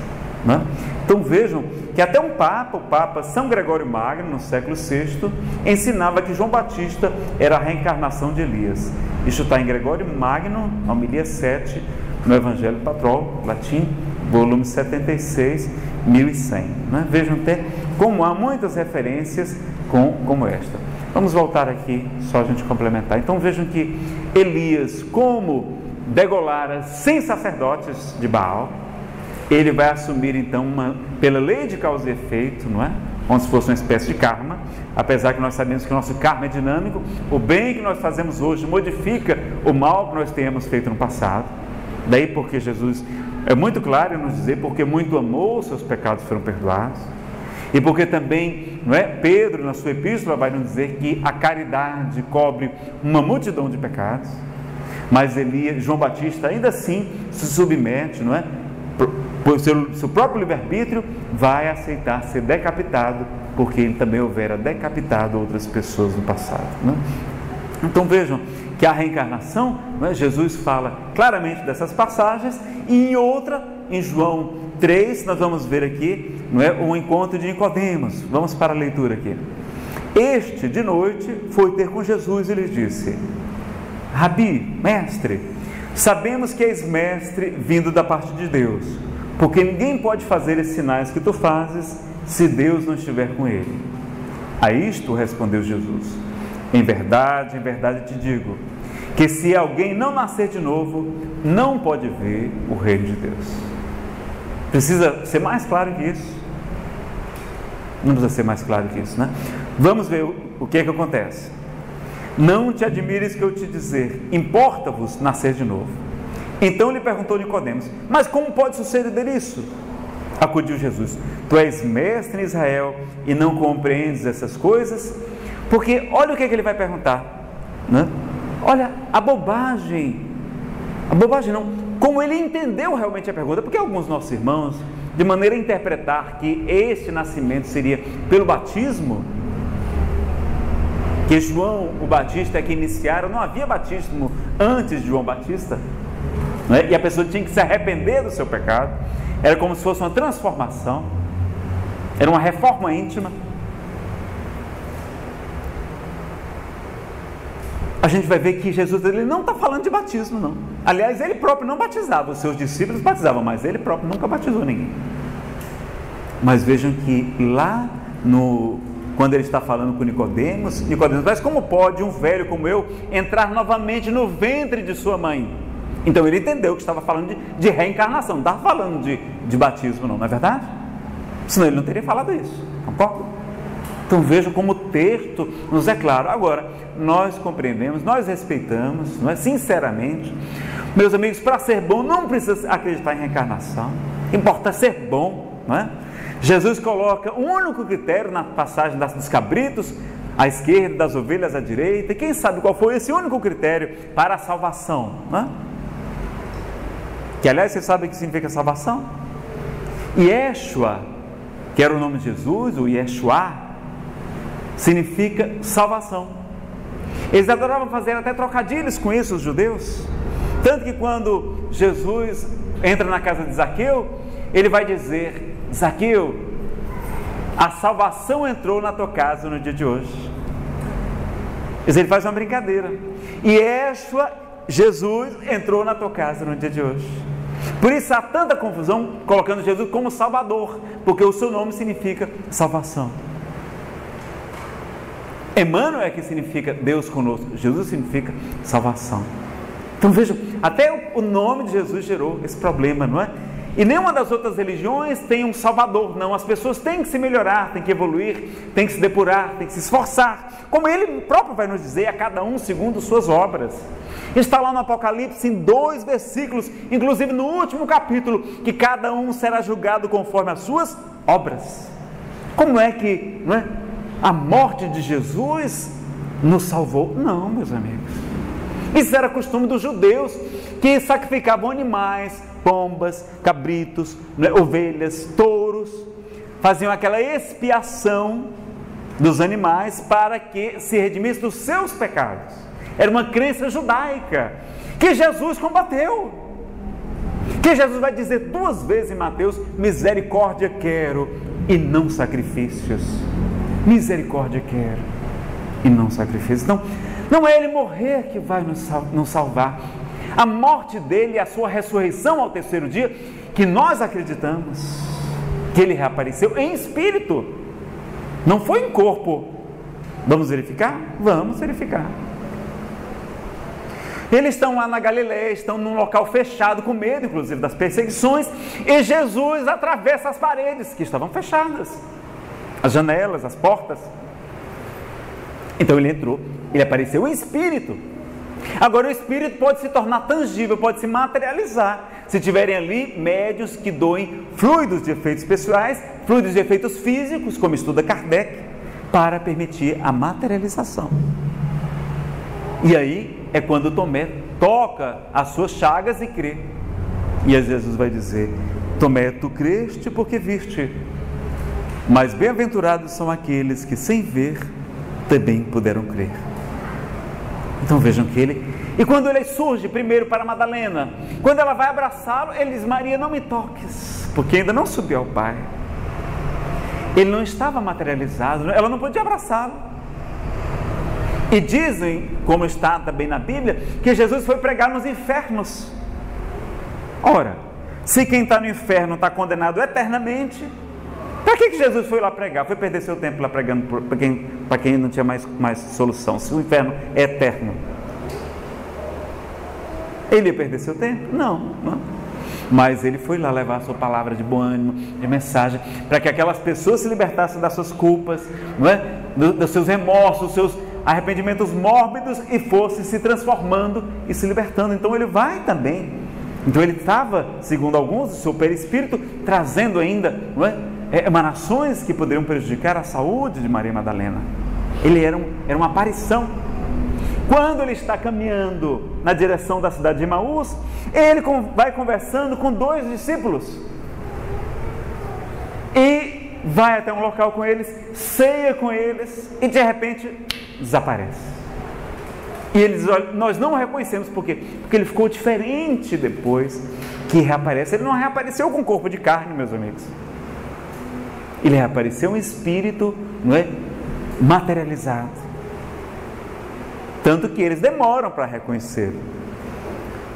Né? Então vejam que até o Papa São Gregório Magno, no século VI, ensinava que João Batista era a reencarnação de Elias. Isso está em Gregório Magno, homilia 7, no Evangelho Patrol, latim, volume 76, 1100. Né? Vejam até como há muitas referências como esta. Vamos voltar aqui, só a gente complementar. Então vejam que Elias, como degolara 100 sacerdotes de Baal, ele vai assumir então pela lei de causa e efeito, não é? Como se fosse uma espécie de karma, apesar que nós sabemos que o nosso karma é dinâmico. O bem que nós fazemos hoje modifica o mal que nós tenhamos feito no passado. Daí porque Jesus é muito claro em nos dizer: porque muito amou, seus pecados foram perdoados. E porque também, não é, Pedro, na sua epístola, vai nos dizer que a caridade cobre uma multidão de pecados. Mas João Batista ainda assim se submete, não é? Por seu próprio livre-arbítrio, vai aceitar ser decapitado, porque ele também houvera decapitado outras pessoas no passado. Não é? Então vejam que a reencarnação, não é? Jesus fala claramente dessas passagens, e em outra, em João 3, nós vamos ver aqui, não é, um encontro de Nicodemos. Vamos para a leitura aqui. Este, de noite, foi ter com Jesus e lhe disse: Rabi, mestre, sabemos que és mestre vindo da parte de Deus, porque ninguém pode fazer esses sinais que tu fazes se Deus não estiver com ele. A isto respondeu Jesus: em verdade te digo, que se alguém não nascer de novo, não pode ver o reino de Deus. Precisa ser mais claro que isso? Não precisa ser mais claro que isso, né? Vamos ver o que é que acontece. Não te admires que eu te dizer, importa-vos nascer de novo. Então lhe perguntou Nicodemos: mas como pode suceder isso? Acudiu Jesus: tu és mestre em Israel e não compreendes essas coisas? Porque olha o que ele vai perguntar, né? Olha a bobagem não, como ele entendeu realmente a pergunta. Porque alguns nossos irmãos, de maneira a interpretar que este nascimento seria pelo batismo, que João o Batista é que iniciaram, não havia batismo antes de João Batista, né? E a pessoa tinha que se arrepender do seu pecado, era como se fosse uma transformação, era uma reforma íntima. A gente vai ver que Jesus, ele não está falando de batismo, não. Aliás, ele próprio não batizava, os seus discípulos batizavam, mas ele próprio nunca batizou ninguém. Mas vejam que lá quando ele está falando com Nicodemos, mas como pode um velho como eu entrar novamente no ventre de sua mãe? Então ele entendeu que estava falando de reencarnação, não estava falando de batismo não é verdade? Senão ele não teria falado isso, concorda? Então vejam como o texto nos é claro. Agora, nós compreendemos, nós respeitamos, não é? Sinceramente, meus amigos, para ser bom não precisa acreditar em reencarnação, importa ser bom, não é? Jesus coloca um único critério na passagem dos cabritos à esquerda, das ovelhas à direita, e quem sabe qual foi esse único critério para a salvação, não é? Que aliás, você sabe o que significa salvação? Yeshua, que era o nome de Jesus, o Yeshua, significa salvação. Eles adoravam fazer até trocadilhos com isso, os judeus. Tanto que quando Jesus entra na casa de Zaqueu, ele vai dizer: Zaqueu, a salvação entrou na tua casa no dia de hoje. Ele faz uma brincadeira. E Yeshua, Jesus, entrou na tua casa no dia de hoje. Por isso há tanta confusão colocando Jesus como Salvador, porque o seu nome significa salvação. Emmanuel é que significa Deus conosco, Jesus significa salvação. Então vejam, até o nome de Jesus gerou esse problema, não é? E nenhuma das outras religiões tem um salvador, não. As pessoas têm que se melhorar, têm que evoluir, têm que se depurar, têm que se esforçar, como ele próprio vai nos dizer, a cada um segundo suas obras. Está lá no Apocalipse em 2 versículos, inclusive no último capítulo, que cada um será julgado conforme as suas obras. Como é que, não é, a morte de Jesus nos salvou? Não, meus amigos. Isso era costume dos judeus, que sacrificavam animais, pombas, cabritos, né, ovelhas, touros, faziam aquela expiação dos animais para que se redimisse dos seus pecados. Era uma crença judaica que Jesus combateu, que Jesus vai dizer 2 vezes em Mateus: misericórdia quero e não sacrifícios. Misericórdia quero e não sacrifícios. Então, não é ele morrer que vai nos salvar. A morte dele e a sua ressurreição ao 3º dia, que nós acreditamos que ele reapareceu em espírito, não foi em corpo. Vamos verificar? Vamos verificar. Eles estão lá na Galileia, estão num local fechado, com medo inclusive das perseguições, e Jesus atravessa as paredes que estavam fechadas, as janelas, as portas. Então ele entrou, ele apareceu em espírito. Agora o espírito pode se tornar tangível, pode se materializar, se tiverem ali médiuns que doem fluidos de efeitos pessoais, fluidos de efeitos físicos, como estuda Kardec, para permitir a materialização. E aí é quando Tomé toca as suas chagas e crê. E aí Jesus vai dizer: Tomé, tu creste porque viste, mas bem-aventurados são aqueles que sem ver também puderam crer. Então vejam que ele... E quando ele surge primeiro para Madalena, quando ela vai abraçá-lo, ele diz: Maria, não me toques, porque ainda não subiu ao Pai. Ele não estava materializado, ela não podia abraçá-lo. E dizem, como está também na Bíblia, que Jesus foi pregar nos infernos. Ora, se quem está no inferno está condenado eternamente, para que Jesus foi lá pregar? Foi perder seu tempo lá pregando para quem não tinha mais solução, se o inferno é eterno. Ele ia perder seu tempo? Não. Mas ele foi lá levar a sua palavra de bom ânimo, de mensagem, para que aquelas pessoas se libertassem das suas culpas, não é? Dos seus remorsos, dos seus arrependimentos mórbidos, e fossem se transformando e se libertando. Então ele vai também. Então ele estava, segundo alguns, o seu perispírito, trazendo ainda, não é, emanações que poderiam prejudicar a saúde de Maria Madalena. Ele era uma aparição. Quando ele está caminhando na direção da cidade de Emaús, ele vai conversando com 2 discípulos e vai até um local com eles, ceia com eles e de repente desaparece. E eles dizem: olha, nós não o reconhecemos. Por quê? Porque ele ficou diferente depois que reaparece. Ele não reapareceu com corpo de carne, meus amigos. Ele reapareceu em espírito, não é? Materializado. Tanto que eles demoram para reconhecer.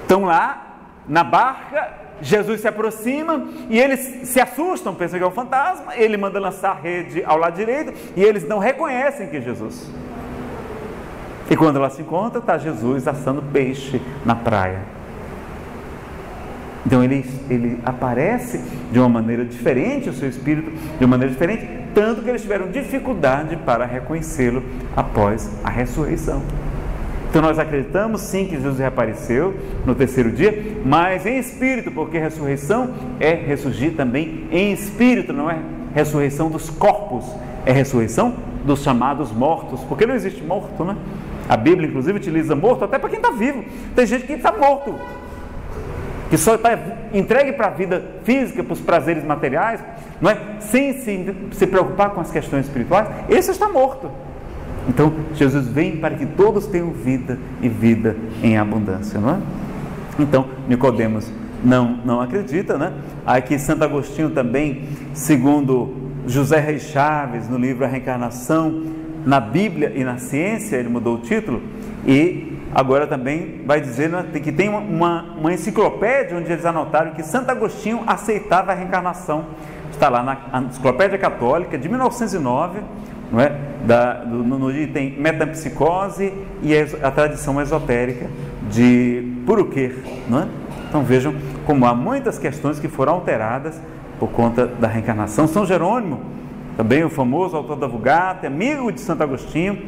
Estão lá na barca, Jesus se aproxima e eles se assustam, pensam que é um fantasma. Ele manda lançar a rede ao lado direito e eles não reconhecem que é Jesus. E quando ela se encontra, está Jesus assando peixe na praia. Então ele aparece de uma maneira diferente, o seu espírito de uma maneira diferente, tanto que eles tiveram dificuldade para reconhecê-lo após a ressurreição. Então nós acreditamos sim que Jesus reapareceu no terceiro dia, mas em espírito, porque ressurreição é ressurgir também em espírito, não é ressurreição dos corpos, é ressurreição dos chamados mortos, porque não existe morto, né? A Bíblia inclusive utiliza morto até para quem está vivo. Tem gente que está morto, que só está entregue para a vida física, para os prazeres materiais, não é? Sem se preocupar com as questões espirituais. Esse está morto. Então Jesus vem para que todos tenham vida e vida em abundância, não é? Então Nicodemos não acredita, né? Aqui Santo Agostinho também, segundo José Reis Chaves, no livro A Reencarnação na Bíblia e na Ciência, ele mudou o título, e agora também vai dizer, né, que tem uma enciclopédia onde eles anotaram que Santo Agostinho aceitava a reencarnação. Está lá na Enciclopédia Católica de 1909, não é? No item Metempsicose e a tradição esotérica de Puruquer, não é? Então vejam como há muitas questões que foram alteradas por conta da reencarnação. São Jerônimo, também o famoso autor da Vulgata, amigo de Santo Agostinho,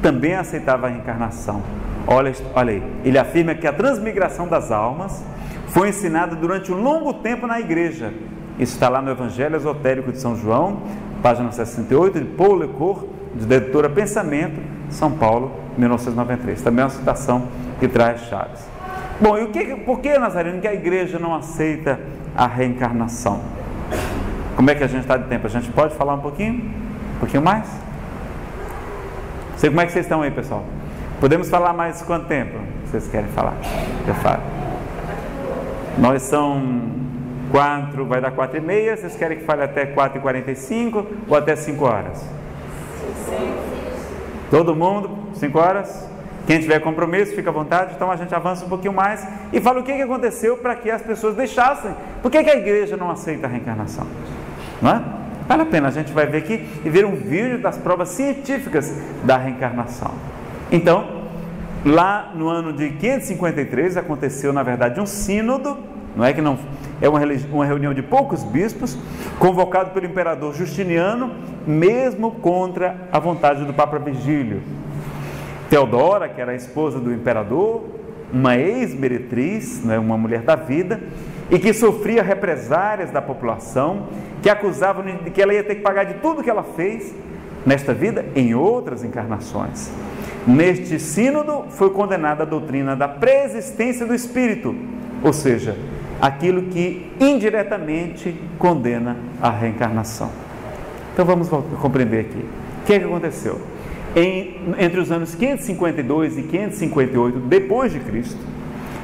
também aceitava a reencarnação. Olha aí, ele afirma que a transmigração das almas foi ensinada durante um longo tempo na igreja. Isso está lá no Evangelho Esotérico de São João, página 68, de Paul Lecourt, de editora Pensamento, São Paulo, 1993. Também é uma citação que traz Chaves. Bom, e por que, Nazareno, que a igreja não aceita a reencarnação? Como é que a gente está de tempo? A gente pode falar um pouquinho mais? Sei como é que vocês estão aí, pessoal. Podemos falar mais quanto tempo vocês querem falar? Eu falo. Nós são 4, vai dar 4h30. Vocês querem que fale até 4h45 ou até 5 horas? Todo mundo? 5 horas? Quem tiver compromisso, fica à vontade. Então a gente avança um pouquinho mais e fala o que aconteceu para que as pessoas deixassem. Por que a igreja não aceita a reencarnação? Não é? Vale a pena, a gente vai ver aqui e ver um vídeo das provas científicas da reencarnação. Então, lá no ano de 553 aconteceu, na verdade, um sínodo, não é que não é uma reunião de poucos bispos, convocado pelo imperador Justiniano, mesmo contra a vontade do Papa Virgílio. Teodora, que era a esposa do imperador, uma ex-meretriz, né, uma mulher da vida, e que sofria represárias da população, que acusavam de que ela ia ter que pagar de tudo que ela fez nesta vida em outras encarnações. Neste sínodo foi condenada a doutrina da preexistência do espírito, ou seja, aquilo que indiretamente condena a reencarnação. Então vamos compreender aqui. O que aconteceu? Entre os anos 552 e 558 depois de Cristo,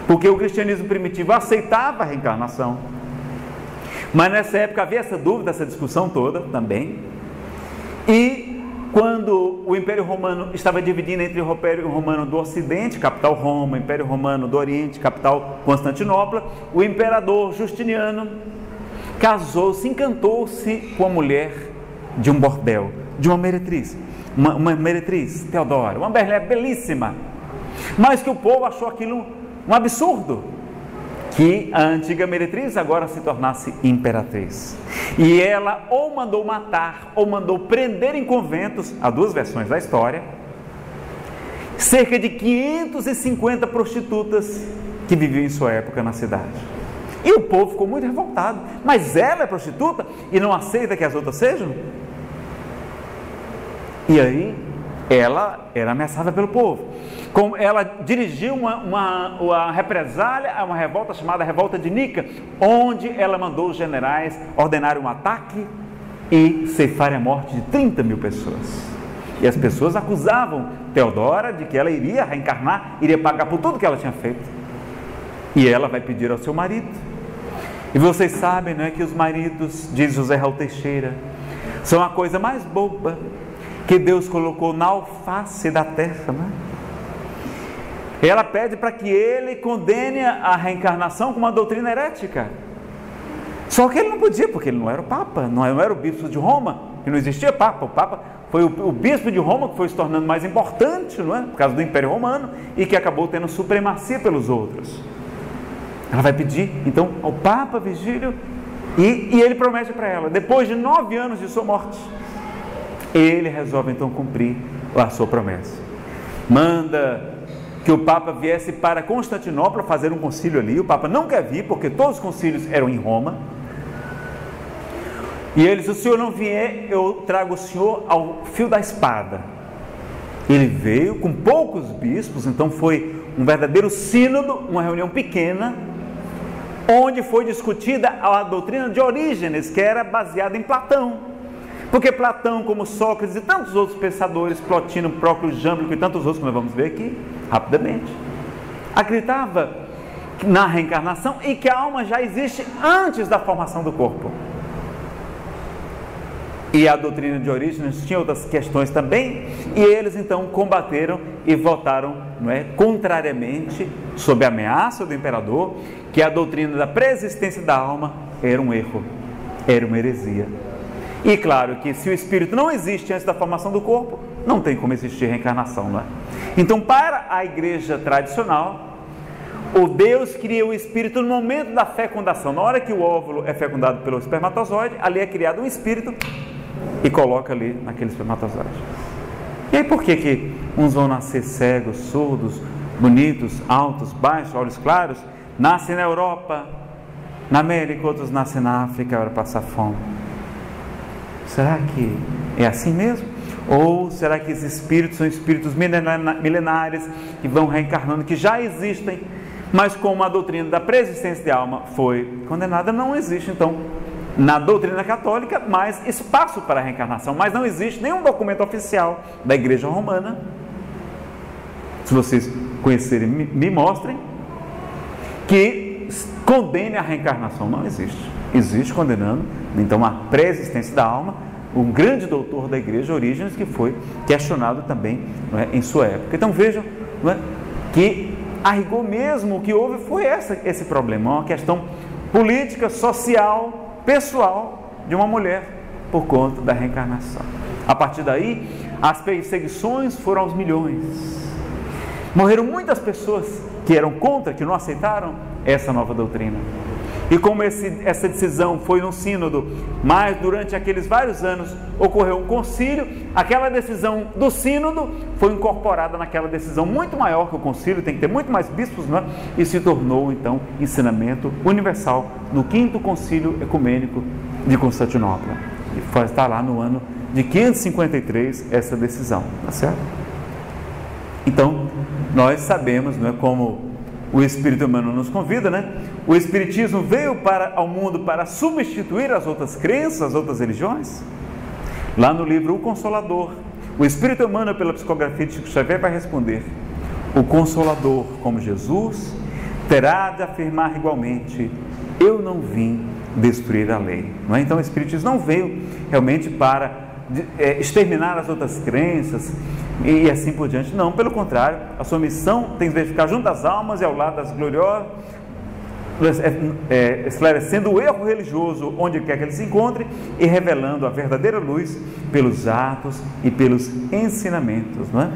porque o cristianismo primitivo aceitava a reencarnação, mas nessa época havia essa dúvida, essa discussão toda também, e quando o Império Romano estava dividindo entre o Império Romano do Ocidente, capital Roma, Império Romano do Oriente, capital Constantinopla, o imperador Justiniano casou-se, encantou-se com a mulher de um bordel, de uma meretriz, uma meretriz, Teodora, uma mulher belíssima, mas que o povo achou aquilo um absurdo, que a antiga meretriz agora se tornasse imperatriz. E ela ou mandou matar, ou mandou prender em conventos, há duas versões da história, cerca de 550 prostitutas que viviam em sua época na cidade. E o povo ficou muito revoltado. Mas ela é prostituta e não aceita que as outras sejam? E aí, ela era ameaçada pelo povo. Como ela dirigiu uma represália, uma revolta chamada Revolta de Nica, onde ela mandou os generais ordenarem um ataque e ceifarem a morte de 30 mil pessoas. E as pessoas acusavam Teodora de que ela iria reencarnar, iria pagar por tudo que ela tinha feito. E ela vai pedir ao seu marido. E vocês sabem, não é, que os maridos, diz José Raul Teixeira, são a coisa mais boba que Deus colocou na alface da terra, não é? Ela pede para que ele condene a reencarnação com uma doutrina herética. Só que ele não podia, porque ele não era o Papa, não era o bispo de Roma, que não existia Papa. O Papa foi o bispo de Roma que foi se tornando mais importante, não é? Por causa do Império Romano, e que acabou tendo supremacia pelos outros. Ela vai pedir, então, ao Papa Virgílio, e ele promete para ela, depois de 9 anos de sua morte, ele resolve então cumprir a sua promessa. Manda que o Papa viesse para Constantinopla fazer um concílio ali. O Papa não quer vir, porque todos os concílios eram em Roma. E ele disse: se o senhor não vier, eu trago o senhor ao fio da espada. Ele veio com poucos bispos, então foi um verdadeiro sínodo, uma reunião pequena, onde foi discutida a doutrina de Orígenes, que era baseada em Platão. Porque Platão, como Sócrates e tantos outros pensadores, Plotino, Próclo, Jâmblico e tantos outros que nós vamos ver aqui, rapidamente, acreditava na reencarnação e que a alma já existe antes da formação do corpo. E a doutrina de Orígenes tinha outras questões também, e eles então combateram e votaram, contrariamente, sob a ameaça do imperador, que a doutrina da pré-existência da alma era um erro, era uma heresia. E claro que se o espírito não existe antes da formação do corpo, não tem como existir reencarnação, não é? Então, para a igreja tradicional, o Deus cria o espírito no momento da fecundação. Na hora que o óvulo é fecundado pelo espermatozoide, ali é criado um espírito e coloca ali naquele espermatozoide. E aí por que uns vão nascer cegos, surdos, bonitos, altos, baixos, olhos claros, nascem na Europa, na América, outros nascem na África para passar fome? Será que é assim mesmo? Ou será que esses espíritos são espíritos milenares que vão reencarnando, que já existem, mas como a doutrina da pré-existência de alma foi condenada, não existe então na doutrina católica mais espaço para a reencarnação, mas não existe nenhum documento oficial da Igreja Romana, se vocês conhecerem, me mostrem, que condene a reencarnação. Não existe. Existe condenando então a pré-existência da alma, um grande doutor da Igreja, Orígenes, que foi questionado também em sua época. Então vejam que a rigor mesmo o que houve foi esse problema, uma questão política, social, pessoal de uma mulher por conta da reencarnação. A partir daí, as perseguições foram aos milhões. Morreram muitas pessoas que eram contra, que não aceitaram essa nova doutrina. E como essa decisão foi num sínodo, mas durante aqueles vários anos ocorreu um concílio, aquela decisão do sínodo foi incorporada naquela decisão muito maior que o concílio, tem que ter muito mais bispos, não é? E se tornou então ensinamento universal no 5º Concílio Ecumênico de Constantinopla. E está lá no ano de 553 essa decisão, tá certo? Então, nós sabemos, não é, como o Espírito humano nos convida, né? O Espiritismo veio ao mundo para substituir as outras crenças, as outras religiões. Lá no livro O Consolador, o Espírito humano, pela psicografia de Chico Xavier, vai responder: o Consolador, como Jesus, terá de afirmar igualmente: eu não vim destruir a lei. Não é? Então o Espiritismo não veio realmente para exterminar as outras crenças e assim por diante. Não, pelo contrário, a sua missão tem de ficar junto às almas e ao lado das gloriosas, esclarecendo o erro religioso onde quer que ele se encontre e revelando a verdadeira luz pelos atos e pelos ensinamentos, não é?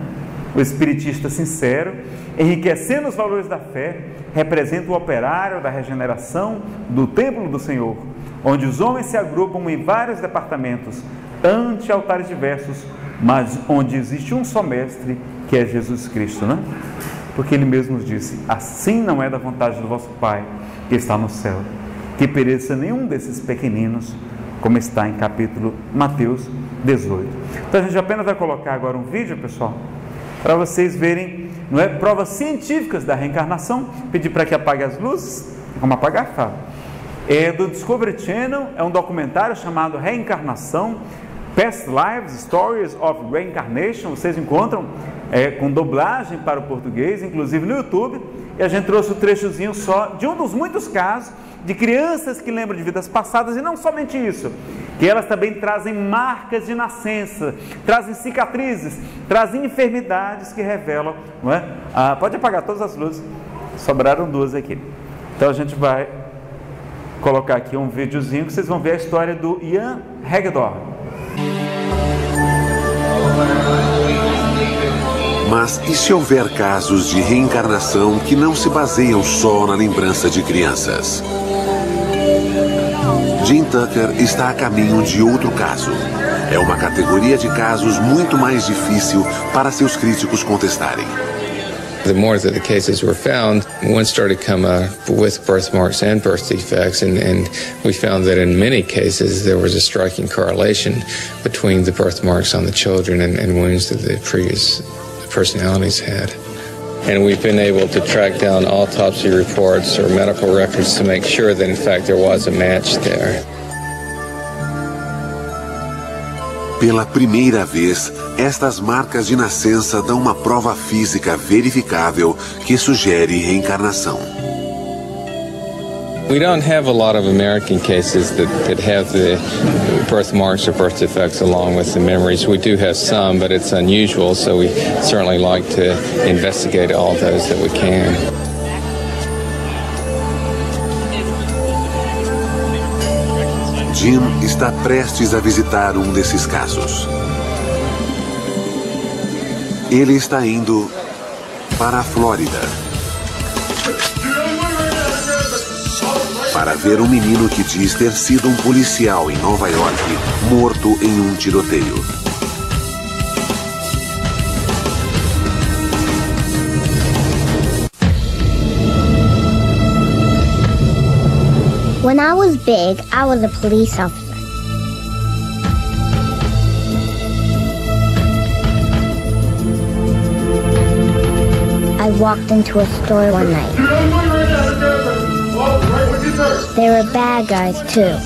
O espiritista sincero, enriquecendo os valores da fé, representa o operário da regeneração do templo do Senhor, onde os homens se agrupam em vários departamentos ante altares diversos, mas onde existe um só mestre, que é Jesus Cristo, né? Porque ele mesmo nos disse: assim não é da vontade do vosso Pai que está no céu, que pereça nenhum desses pequeninos, como está em capítulo Mateus 18. Então a gente apenas vai colocar agora um vídeo, pessoal, para vocês verem, não é, provas científicas da reencarnação. Pedir para que apague as luzes. Vamos apagar, Fábio? É do Discovery Channel, é um documentário chamado Reencarnação, Past Lives, Stories of Reincarnation. Vocês encontram com dublagem para o português, inclusive no YouTube, e a gente trouxe um trechozinho só de um dos muitos casos de crianças que lembram de vidas passadas, e não somente isso, que elas também trazem marcas de nascença, trazem cicatrizes, trazem enfermidades que revelam, não é? Pode apagar todas as luzes, sobraram 2 aqui. Então a gente vai colocar aqui um videozinho que vocês vão ver a história do Jan Hagedorn. Mas e se houver casos de reencarnação que não se baseiam só na lembrança de crianças? Jim Tucker está a caminho de outro caso. É uma categoria de casos muito mais difícil para seus críticos contestarem. The more that the cases were found, one started to come with birthmarks and birth defects, and we found that in many cases there was a striking correlation between the birthmarks on the children and wounds that the previous personalities had. And we've been able to track down autopsy reports or medical records to make sure that in fact there was a match there. Pela primeira vez, estas marcas de nascença dão uma prova física verificável que sugere reencarnação. We don't have a lot of American cases that have the birthmarks or birth defects along with the memories. We do have some, but it's unusual, so we certainly like to investigate all those that we can. Jim está prestes a visitar um desses casos. Ele está indo para a Flórida para ver um menino que diz ter sido um policial em Nova York morto em um tiroteio. When I was big, I was a police officer. I walked into a store one night. There were bad guys, too.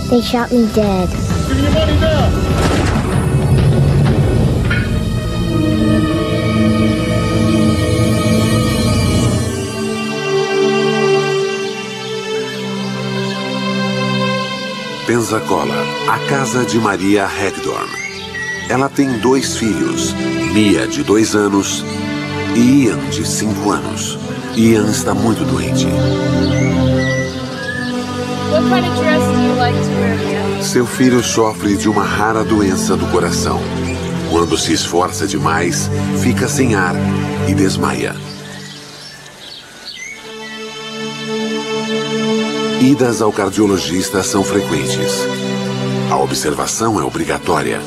They shot me dead. Give me your money now. Pensacola, a casa de Maria Hagdorn. Ela tem 2 filhos, Mia, de 2 anos, e Ian, de 5 anos. Ian está muito doente. What kind of dress do you like to wear, Mia? Seu filho sofre de uma rara doença do coração. Quando se esforça demais, fica sem ar e desmaia. Idas ao cardiologista são frequentes. A observação é obrigatória.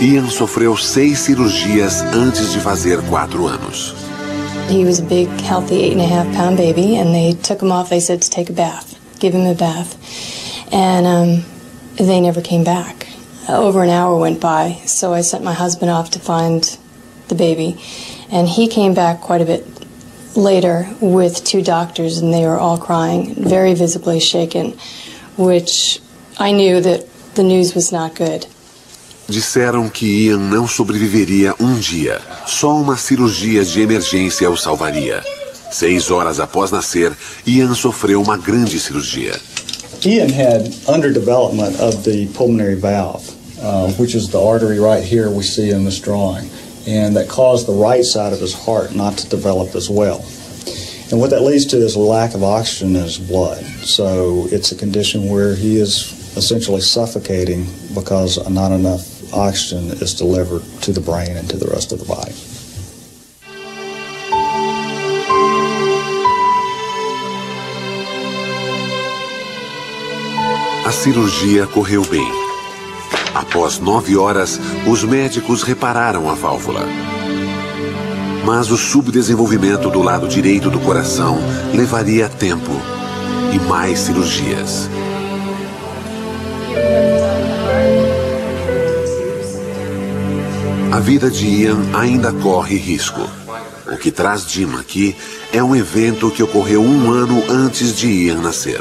Ian sofreu 6 cirurgias antes de fazer 4 anos. He was a big, healthy 8.5-pound baby, and they took him off. They said to take a bath, give him a bath, and they never came back. Over an hour went by, so I sent my husband off to find the baby, and he came back quite a bit later with 2 doctors, and they were all crying, very visibly shaken, which I knew that the news was not good. Disseram que Ian não sobreviveria um dia. Só uma cirurgia de emergência o salvaria. 6 horas após nascer, Ian sofreu uma grande cirurgia. Ian had underdevelopment of the pulmonary valve, which is the artery right here we see in this drawing. And that caused the right side of his heart not to develop as well. And what that leads to is a lack of oxygen in his blood. So it's a condition where he is essentially suffocating because not enough oxygen is delivered to the brain and to the rest of the body. A cirurgia correu bem. Após 9 horas, os médicos repararam a válvula. Mas o subdesenvolvimento do lado direito do coração levaria tempo e mais cirurgias. A vida de Ian ainda corre risco. O que traz Jim aqui é um evento que ocorreu 1 ano antes de Ian nascer.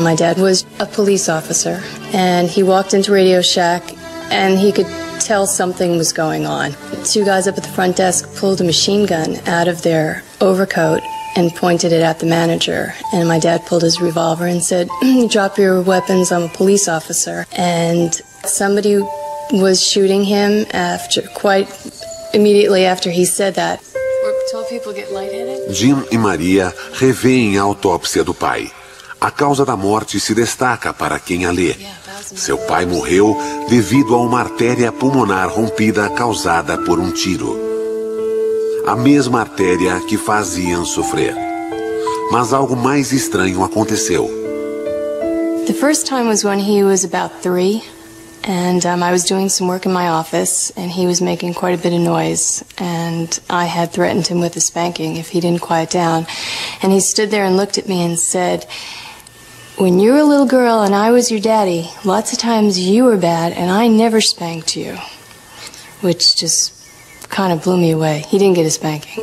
My dad was a police officer, and he walked into Radio Shack, and he could tell something was going on. 2 guys up at the front desk pulled a machine gun out of their overcoat and pointed it at the manager. And my dad pulled his revolver and said, "Drop your weapons, I'm a police officer." And somebody was shooting him quite immediately after he said that. 12 people get lightheaded. Jim e Maria revêem a autópsia do pai. A causa da morte se destaca para quem a lê. Seu pai morreu devido a uma artéria pulmonar rompida causada por um tiro. A mesma artéria que faz Ian sofrer. Mas algo mais estranho aconteceu. The first time was when he was about 3, and I was doing some work in my office, and he was making quite a bit of noise, and I had threatened him with a spanking if he didn't quiet down. And he stood there and looked at me and said, "When you were a little girl and I was your daddy, lots of times you were bad and I never spanked you." Which just kind of blew me away. He didn't get a spanking.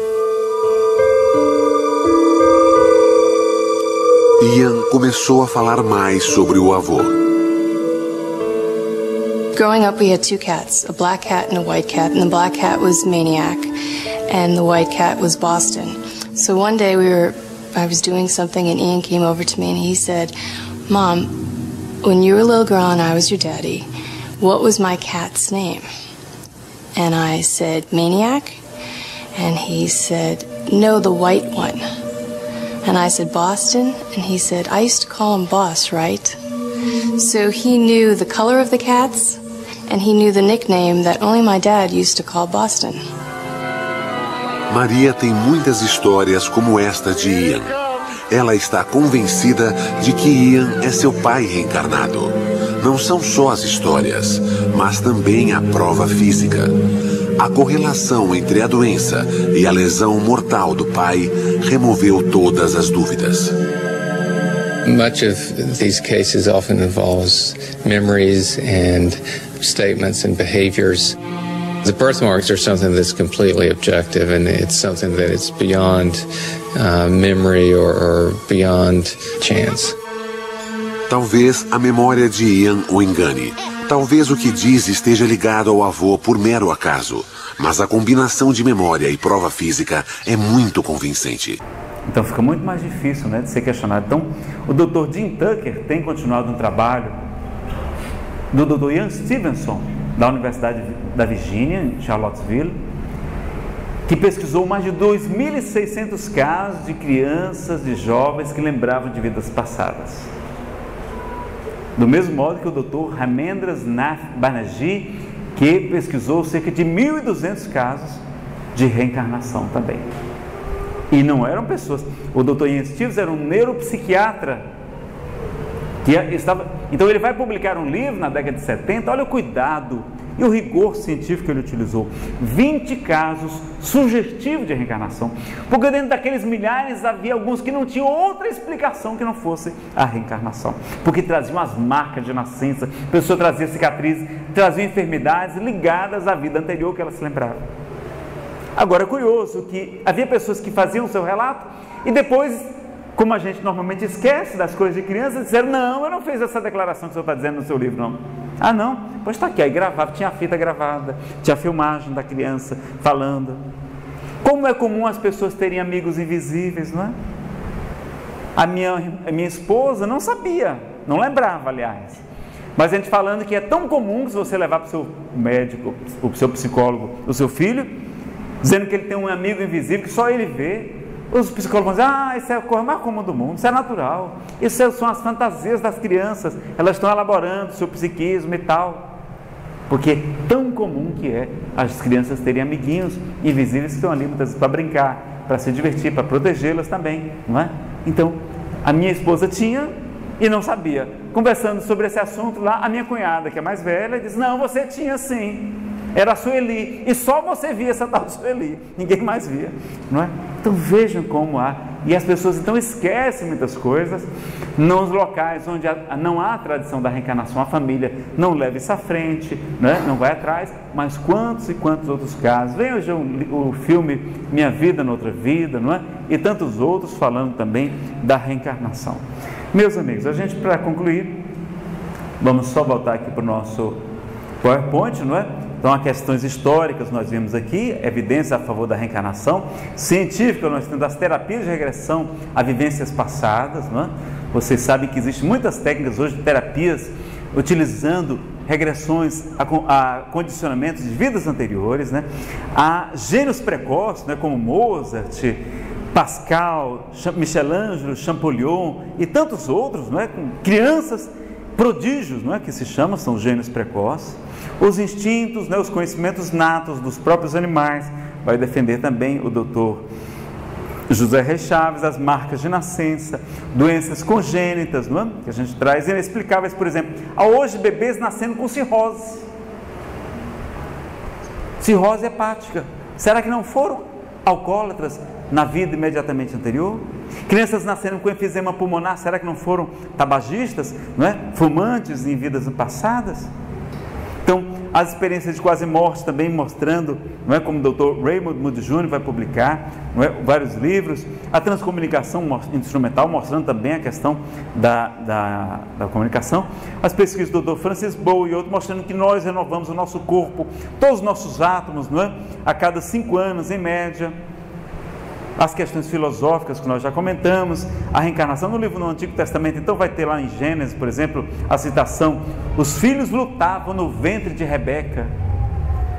Ian começou a falar mais sobre o avô. Growing up, we had 2 cats, a black cat and a white cat, and the black cat was Maniac, and the white cat was Boston. So one day I was doing something, and Ian came over to me and he said, "Mom, when you were a little girl and I was your daddy, what was my cat's name?" And I said, "Maniac?" And he said, "No, the white one." And I said, "Boston?" And he said, "I used to call him Boss, right?" So he knew the color of the cats, and he knew the nickname that only my dad used to call Boston. Maria tem muitas histórias como esta de Ian. Ela está convencida de que Ian é seu pai reencarnado. Não são só as histórias, mas também a prova física. A correlação entre a doença e a lesão mortal do pai removeu todas as dúvidas. Much of these cases often involves memories and statements and behaviors. The birthmarks are something that's completely objective, and it's something that is beyond memory or beyond chance. Talvez a memória de Ian o engane. Talvez o que diz esteja ligado ao avô por mero acaso. Mas a combinação de memória e prova física é muito convincente. Então fica muito mais difícil, né, de ser questionado. Então o Dr. Jim Tucker tem continuado um trabalho do Dr. Ian Stevenson, da Universidade da Virgínia, em Charlottesville, que pesquisou mais de 2.600 casos de crianças, de jovens que lembravam de vidas passadas. Do mesmo modo que o Dr. Ramendras Nath Banerjee, que pesquisou cerca de 1.200 casos de reencarnação também. E não eram pessoas. O Dr. Ian Stevens era um neuropsiquiatra que estava. Então ele vai publicar um livro na década de 70. Olha o cuidado e o rigor científico que ele utilizou. 20 casos sugestivos de reencarnação, porque dentro daqueles milhares havia alguns que não tinham outra explicação que não fosse a reencarnação, porque traziam as marcas de nascença, a pessoa trazia cicatrizes, trazia enfermidades ligadas à vida anterior que ela se lembrava. Agora é curioso que havia pessoas que faziam o seu relato e depois, como a gente normalmente esquece das coisas de criança, disseram: "Não, eu não fiz essa declaração que o senhor está dizendo no seu livro, não." "Ah, não? Pois está aqui." Aí gravava, tinha a fita gravada, tinha a filmagem da criança falando. Como é comum as pessoas terem amigos invisíveis, não é? A minha esposa não sabia, não lembrava, aliás. Mas a gente falando que é tão comum que se você levar para o seu médico, o seu psicólogo, o seu filho, dizendo que ele tem um amigo invisível que só ele vê, os psicólogos vão dizer: "Ah, isso é a coisa mais comum do mundo, isso é natural, isso são as fantasias das crianças, elas estão elaborando o seu psiquismo e tal." Porque é tão comum que é as crianças terem amiguinhos invisíveis que estão ali muitas vezes para brincar, para se divertir, para protegê-las também, não é? Então, a minha esposa tinha e não sabia. Conversando sobre esse assunto lá, a minha cunhada, que é mais velha, diz: "Não, você tinha sim. Era a Sueli, e só você via essa tal Sueli, ninguém mais via", não é? Então vejam como há, e as pessoas então esquecem muitas coisas. Nos locais onde não há tradição da reencarnação, a família não leva isso à frente, né? Não vai atrás, mas quantos e quantos outros casos. Veja o filme Minha Vida Noutra Vida, não é? E tantos outros falando também da reencarnação. Meus amigos, a gente, para concluir, vamos só voltar aqui para o nosso PowerPoint, não é? Então, há questões históricas, nós vimos aqui, evidência a favor da reencarnação. Científica, nós temos as terapias de regressão a vivências passadas, não é? Vocês sabem que existem muitas técnicas hoje de terapias utilizando regressões a condicionamentos de vidas anteriores, né? Há gênios precoces, né, como Mozart, Pascal, Michelangelo, Champollion e tantos outros, não é? Com crianças prodígios, não é? Que se chamam, são gênios precoces. Os instintos, né? Os conhecimentos natos dos próprios animais, vai defender também o doutor José Reis Chaves, as marcas de nascença, doenças congênitas, não é? Que a gente traz inexplicáveis, por exemplo, há hoje bebês nascendo com cirrose hepática. Será que não foram alcoólatras na vida imediatamente anterior? Crianças nascendo com enfisema pulmonar, será que não foram tabagistas, não é? Fumantes em vidas passadas? Então, as experiências de quase morte também mostrando, não é, como o Dr. Raymond Moody Jr. vai publicar, não é, vários livros, a transcomunicação instrumental mostrando também a questão da comunicação, as pesquisas do Dr. Francis Bowie e outros mostrando que nós renovamos o nosso corpo, todos os nossos átomos, não é, a cada 5 anos em média. As questões filosóficas que nós já comentamos, a reencarnação no livro no Antigo Testamento, então vai ter lá em Gênesis, por exemplo, a citação: os filhos lutavam no ventre de Rebeca.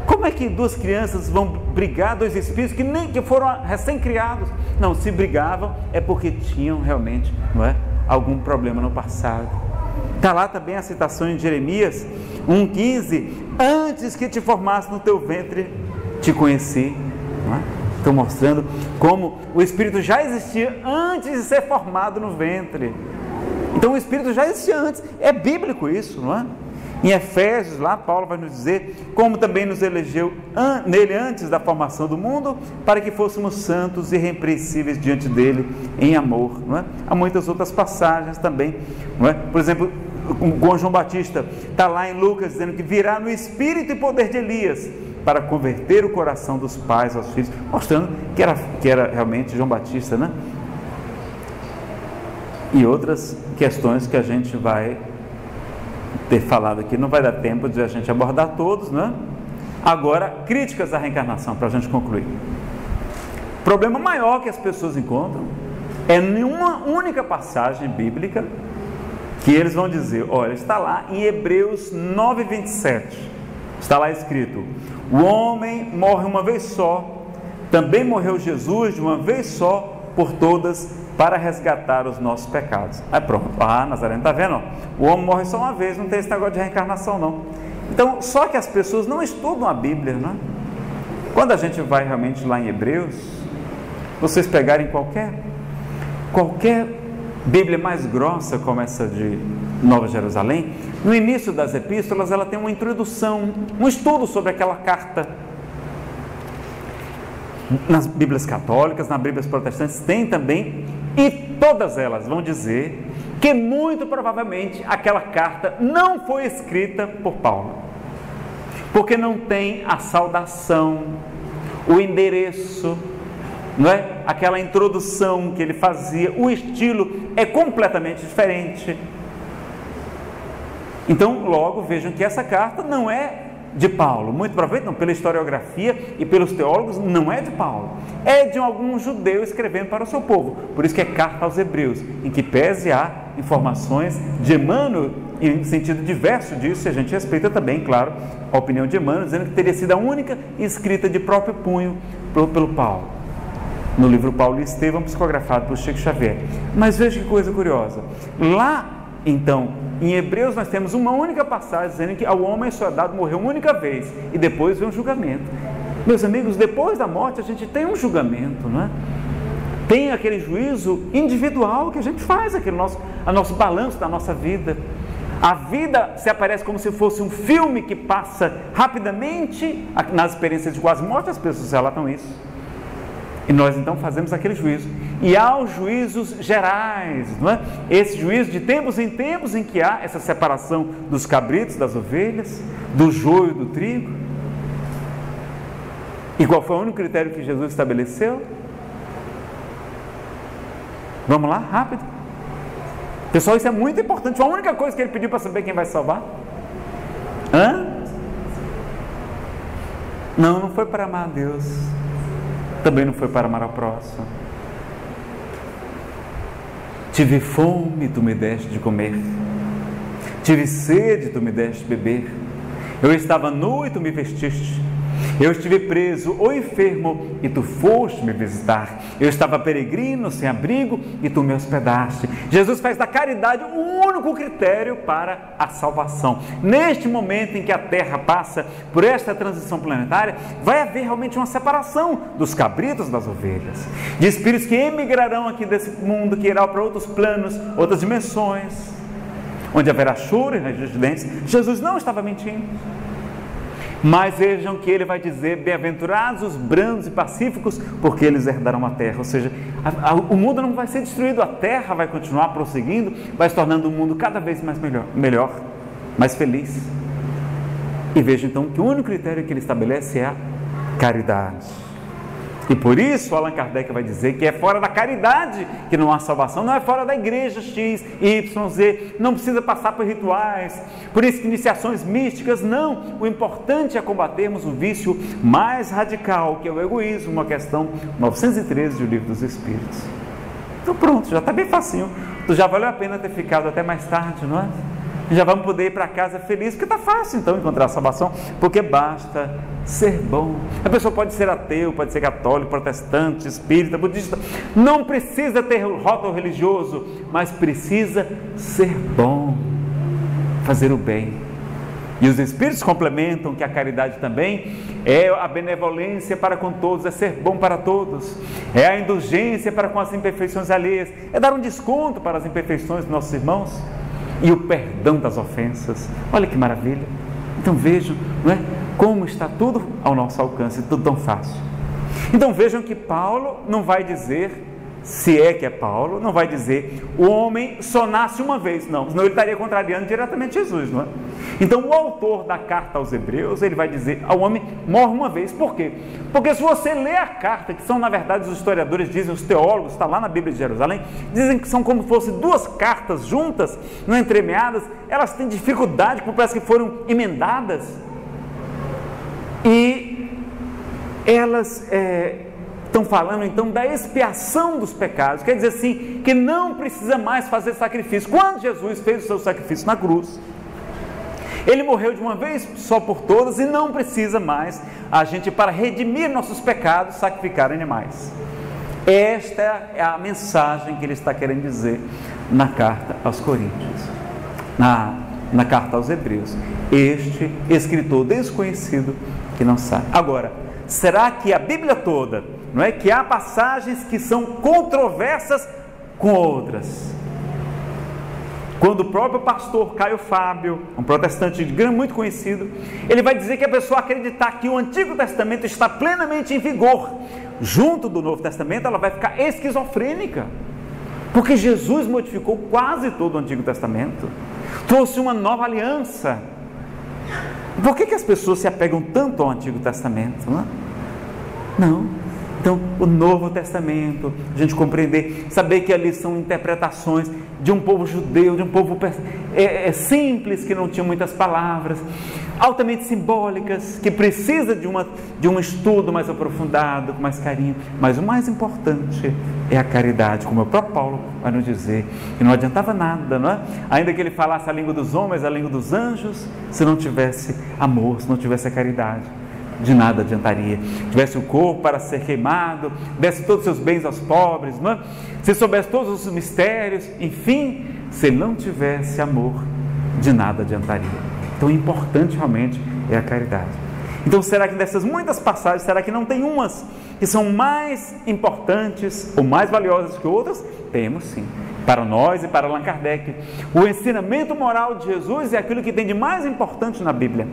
Como é que 2 crianças vão brigar, 2 espíritos que foram recém-criados? Não, se brigavam é porque tinham realmente, não é, algum problema no passado. Está lá também a citação em Jeremias 1,15: antes que te formasse no teu ventre, te conheci, não é? Estou mostrando como o Espírito já existia antes de ser formado no ventre. Então o Espírito já existia antes. É bíblico isso, não é? Em Efésios, lá Paulo vai nos dizer como também nos elegeu nele antes da formação do mundo, para que fôssemos santos e irrepreensíveis diante dele em amor, não é? Há muitas outras passagens também, não é? Por exemplo, com João Batista, está lá em Lucas dizendo que virá no espírito e poder de Elias, para converter o coração dos pais aos filhos, mostrando que era realmente João Batista, né? E outras questões que a gente vai ter falado aqui, não vai dar tempo de a gente abordar todos, né? Agora, críticas à reencarnação, para a gente concluir. O problema maior que as pessoas encontram é em uma única passagem bíblica que eles vão dizer, olha, está lá em Hebreus 9:27, está lá escrito: o homem morre uma vez só, também morreu Jesus de uma vez só por todas, para resgatar os nossos pecados. Aí pronto, Nazareno, está vendo? O homem morre só uma vez, não tem esse negócio de reencarnação não. Então, só que as pessoas não estudam a Bíblia, né? Quando a gente vai realmente lá em Hebreus, vocês pegarem qualquer Bíblia mais grossa, como essa de Nova Jerusalém, no início das epístolas ela tem uma introdução, um estudo sobre aquela carta. Nas Bíblias católicas, nas Bíblias protestantes tem também, e todas elas vão dizer que muito provavelmente aquela carta não foi escrita por Paulo, porque não tem a saudação, o endereço, não é? Aquela introdução que ele fazia, o estilo é completamente diferente. Então logo vejam que essa carta não é de Paulo, muito provavelmente não, pela historiografia e pelos teólogos não é de Paulo, é de algum judeu escrevendo para o seu povo. Por isso que é carta aos Hebreus, em que pese há informações de Emmanuel em sentido diverso disso, e a gente respeita também, claro, a opinião de Emmanuel, dizendo que teria sido a única escrita de próprio punho pelo Paulo, no livro Paulo e Estevão, psicografado por Chico Xavier. Mas veja que coisa curiosa, lá então em Hebreus nós temos uma única passagem dizendo que ao homem só é dado morrer uma única vez e depois vem um julgamento. Meus amigos, depois da morte a gente tem um julgamento, não é? Tem aquele juízo individual que a gente faz, a nosso balanço da nossa vida. A vida se aparece como se fosse um filme que passa rapidamente. Nas experiências de quase morte as pessoas relatam isso. E nós então fazemos aquele juízo. E há os juízos gerais, não é? Esse juízo de tempos em tempos em que há essa separação dos cabritos, das ovelhas, do joio, do trigo. E qual foi o único critério que Jesus estabeleceu? Vamos lá, rápido. Pessoal, isso é muito importante. Foi a única coisa que ele pediu para saber quem vai salvar. Não foi para amar a Deus. Também não foi para amar ao próximo. Tive fome, tu me deste de comer. Tive sede, tu me deste de beber. Eu estava nu e tu me vestiste. Eu estive preso ou enfermo e tu foste me visitar. Eu estava peregrino, sem abrigo e tu me hospedaste. Jesus faz da caridade o único critério para a salvação. Neste momento em que a Terra passa por esta transição planetária, vai haver realmente uma separação dos cabritos das ovelhas, de espíritos que emigrarão aqui desse mundo, que irão para outros planos, outras dimensões, onde haverá choro e ranger de dentes. Jesus não estava mentindo. Mas vejam que ele vai dizer: bem-aventurados os brandos e pacíficos, porque eles herdarão a terra. Ou seja, o mundo não vai ser destruído, a terra vai continuar prosseguindo, vai se tornando um mundo cada vez mais melhor, mais feliz. E vejam então que o único critério que ele estabelece é a caridade. E por isso Allan Kardec vai dizer que é fora da caridade que não há salvação, não é fora da igreja X, Y, Z, não precisa passar por rituais, por iniciações místicas, não. O importante é combatermos o vício mais radical, que é o egoísmo, uma questão 913 do Livro dos Espíritos. Então pronto, já está bem facinho, já valeu a pena ter ficado até mais tarde, não é? Já vamos poder ir para casa feliz, porque está fácil então encontrar a salvação, porque basta ser bom. A pessoa pode ser ateu, pode ser católico, protestante, espírita, budista, não precisa ter rótulo religioso, mas precisa ser bom, fazer o bem. E os Espíritos complementam que a caridade também é a benevolência para com todos, é ser bom para todos, é a indulgência para com as imperfeições alheias, é dar um desconto para as imperfeições dos nossos irmãos, e o perdão das ofensas. Olha que maravilha. Então vejam, não é, como está tudo ao nosso alcance, tudo tão fácil. Então vejam que Paulo não vai dizer, se é que é Paulo, não vai dizer o homem só nasce uma vez, não, senão ele estaria contrariando diretamente Jesus, não é? Então o autor da carta aos Hebreus, ele vai dizer, o homem morre uma vez. Por quê? Porque se você lê a carta, que são na verdade os historiadores dizem, os teólogos, está lá na Bíblia de Jerusalém, dizem que são como se fossem duas cartas juntas, não entremeadas, elas têm dificuldade, porque parece que foram emendadas, e elas estão falando então da expiação dos pecados, quer dizer assim, que não precisa mais fazer sacrifício. Quando Jesus fez o seu sacrifício na cruz, ele morreu de uma vez só por todas e não precisa mais a gente, para redimir nossos pecados, sacrificar animais. Esta é a mensagem que ele está querendo dizer na carta aos Coríntios, na carta aos Hebreus. Este escritor desconhecido que não sabe. Agora, será que a Bíblia toda, não é que há passagens que são controversas com outras? Quando o próprio pastor Caio Fábio, um protestante muito conhecido, ele vai dizer que a pessoa acreditar que o Antigo Testamento está plenamente em vigor junto do Novo Testamento, ela vai ficar esquizofrênica, porque Jesus modificou quase todo o Antigo Testamento, trouxe uma nova aliança. Por que as pessoas se apegam tanto ao Antigo Testamento? Não. Então, o Novo Testamento, a gente compreender, saber que ali são interpretações de um povo judeu, de um povo simples, que não tinha muitas palavras, altamente simbólicas, que precisa de um estudo mais aprofundado, com mais carinho. Mas o mais importante é a caridade, como o próprio Paulo vai nos dizer, que não adiantava nada, não é? Ainda que ele falasse a língua dos homens, a língua dos anjos, se não tivesse amor, se não tivesse a caridade, de nada adiantaria. Tivesse o corpo para ser queimado, desse todos os seus bens aos pobres, não é? Se soubesse todos os mistérios, enfim, se ele não tivesse amor, de nada adiantaria. Então o importante realmente é a caridade. Então será que dessas muitas passagens, será que não tem umas que são mais importantes ou mais valiosas que outras? Temos sim. Para nós e para Allan Kardec, o ensinamento moral de Jesus é aquilo que tem de mais importante na Bíblia.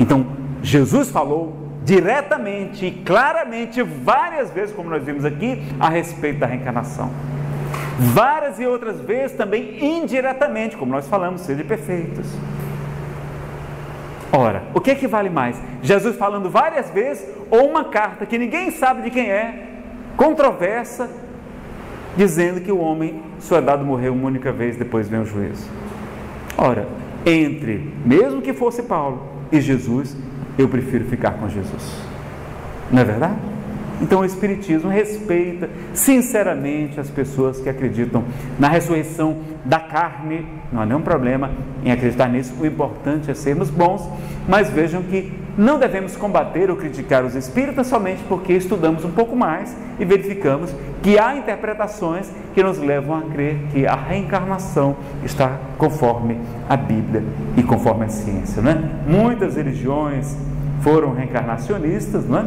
Então, Jesus falou diretamente e claramente, várias vezes, como nós vimos aqui, a respeito da reencarnação. Várias e outras vezes também indiretamente, como nós falamos, sede perfeitos. Ora, o que é que vale mais? Jesus falando várias vezes ou uma carta que ninguém sabe de quem é, controversa, dizendo que o homem só é dado morrer uma única vez, depois vem o juízo. Ora, entre, mesmo que fosse Paulo e Jesus, eu prefiro ficar com Jesus. Não é verdade? Então o Espiritismo respeita sinceramente as pessoas que acreditam na ressurreição da carne. Não há nenhum problema em acreditar nisso, o importante é sermos bons, mas vejam que não devemos combater ou criticar os espíritas somente porque estudamos um pouco mais e verificamos que há interpretações que nos levam a crer que a reencarnação está conforme a Bíblia e conforme a ciência, não é? Muitas religiões foram reencarnacionistas, não é?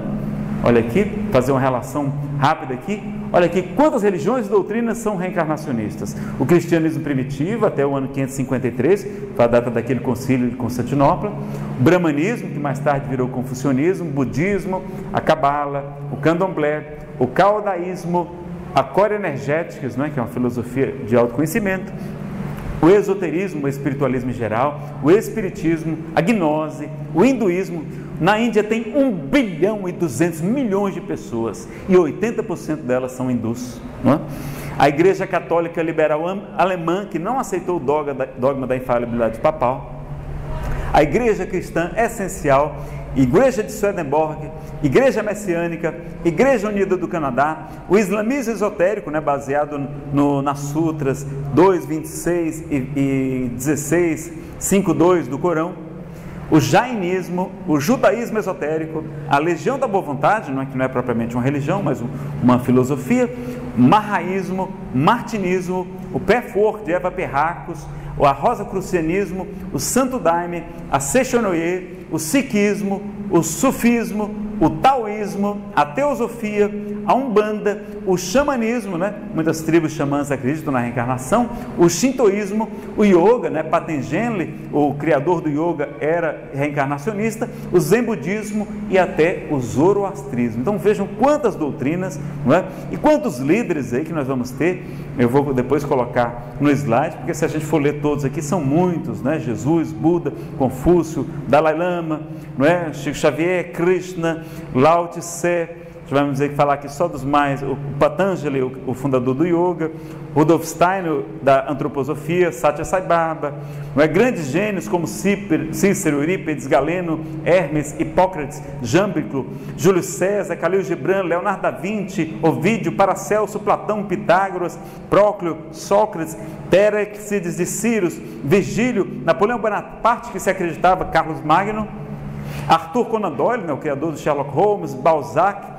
Olha aqui, fazer uma relação rápida aqui. Olha aqui, quantas religiões e doutrinas são reencarnacionistas? O cristianismo primitivo, até o ano 553, foi a data daquele concílio de Constantinopla. O brahmanismo, que mais tarde virou confucionismo. O budismo, a cabala, o candomblé, o caodaísmo, a corenergéticas, não é? Que é uma filosofia de autoconhecimento. O esoterismo, o espiritualismo em geral, o espiritismo, a gnose, o hinduísmo. Na Índia tem 1,2 bilhão de pessoas e 80% delas são hindus, não é? A Igreja Católica Liberal Alemã, que não aceitou o dogma da infalibilidade papal. A Igreja Cristã Essencial, Igreja de Swedenborg, Igreja Messiânica, Igreja Unida do Canadá, o islamismo esotérico, né, baseado nas sutras 2:26 e 16:5:2 do Corão, o jainismo, o judaísmo esotérico, a Legião da Boa Vontade, que não é propriamente uma religião, mas uma filosofia, o mahaísmo, martinismo, o Pathwork de Eva Perracos, o rosacrucianismo, o Santo Daime, a Sechonoye, o sikhismo, o sufismo, o taoísmo, a teosofia, a umbanda, o xamanismo, né? Muitas tribos xamãs acreditam na reencarnação, o shintoísmo, o yoga, né? Patanjali, o criador do yoga, era reencarnacionista, o zen budismo e até o zoroastrismo. Então vejam quantas doutrinas, não é? E quantos líderes aí que nós vamos ter. Eu vou depois colocar no slide, porque se a gente for ler todos aqui, são muitos, né? Jesus, Buda, Confúcio, Dalai Lama, não é? Chico Xavier, Krishna, Lao Tse. Vamos dizer que falar aqui só dos mais, o Patanjali, o fundador do yoga, Rudolf Steiner, da antroposofia, Satya Sai Baba, não é? Grandes gênios como Cícero, Eurípides, Galeno, Hermes, Hipócrates, Jâmblico, Júlio César, Khalil Gibran, Leonardo da Vinci, Ovídio, Paracelso, Platão, Pitágoras, Próclio, Sócrates, Teréxides de Círios, Virgílio, Napoleão Bonaparte, que se acreditava, Carlos Magno, Arthur Conan Doyle, né, o criador do Sherlock Holmes, Balzac,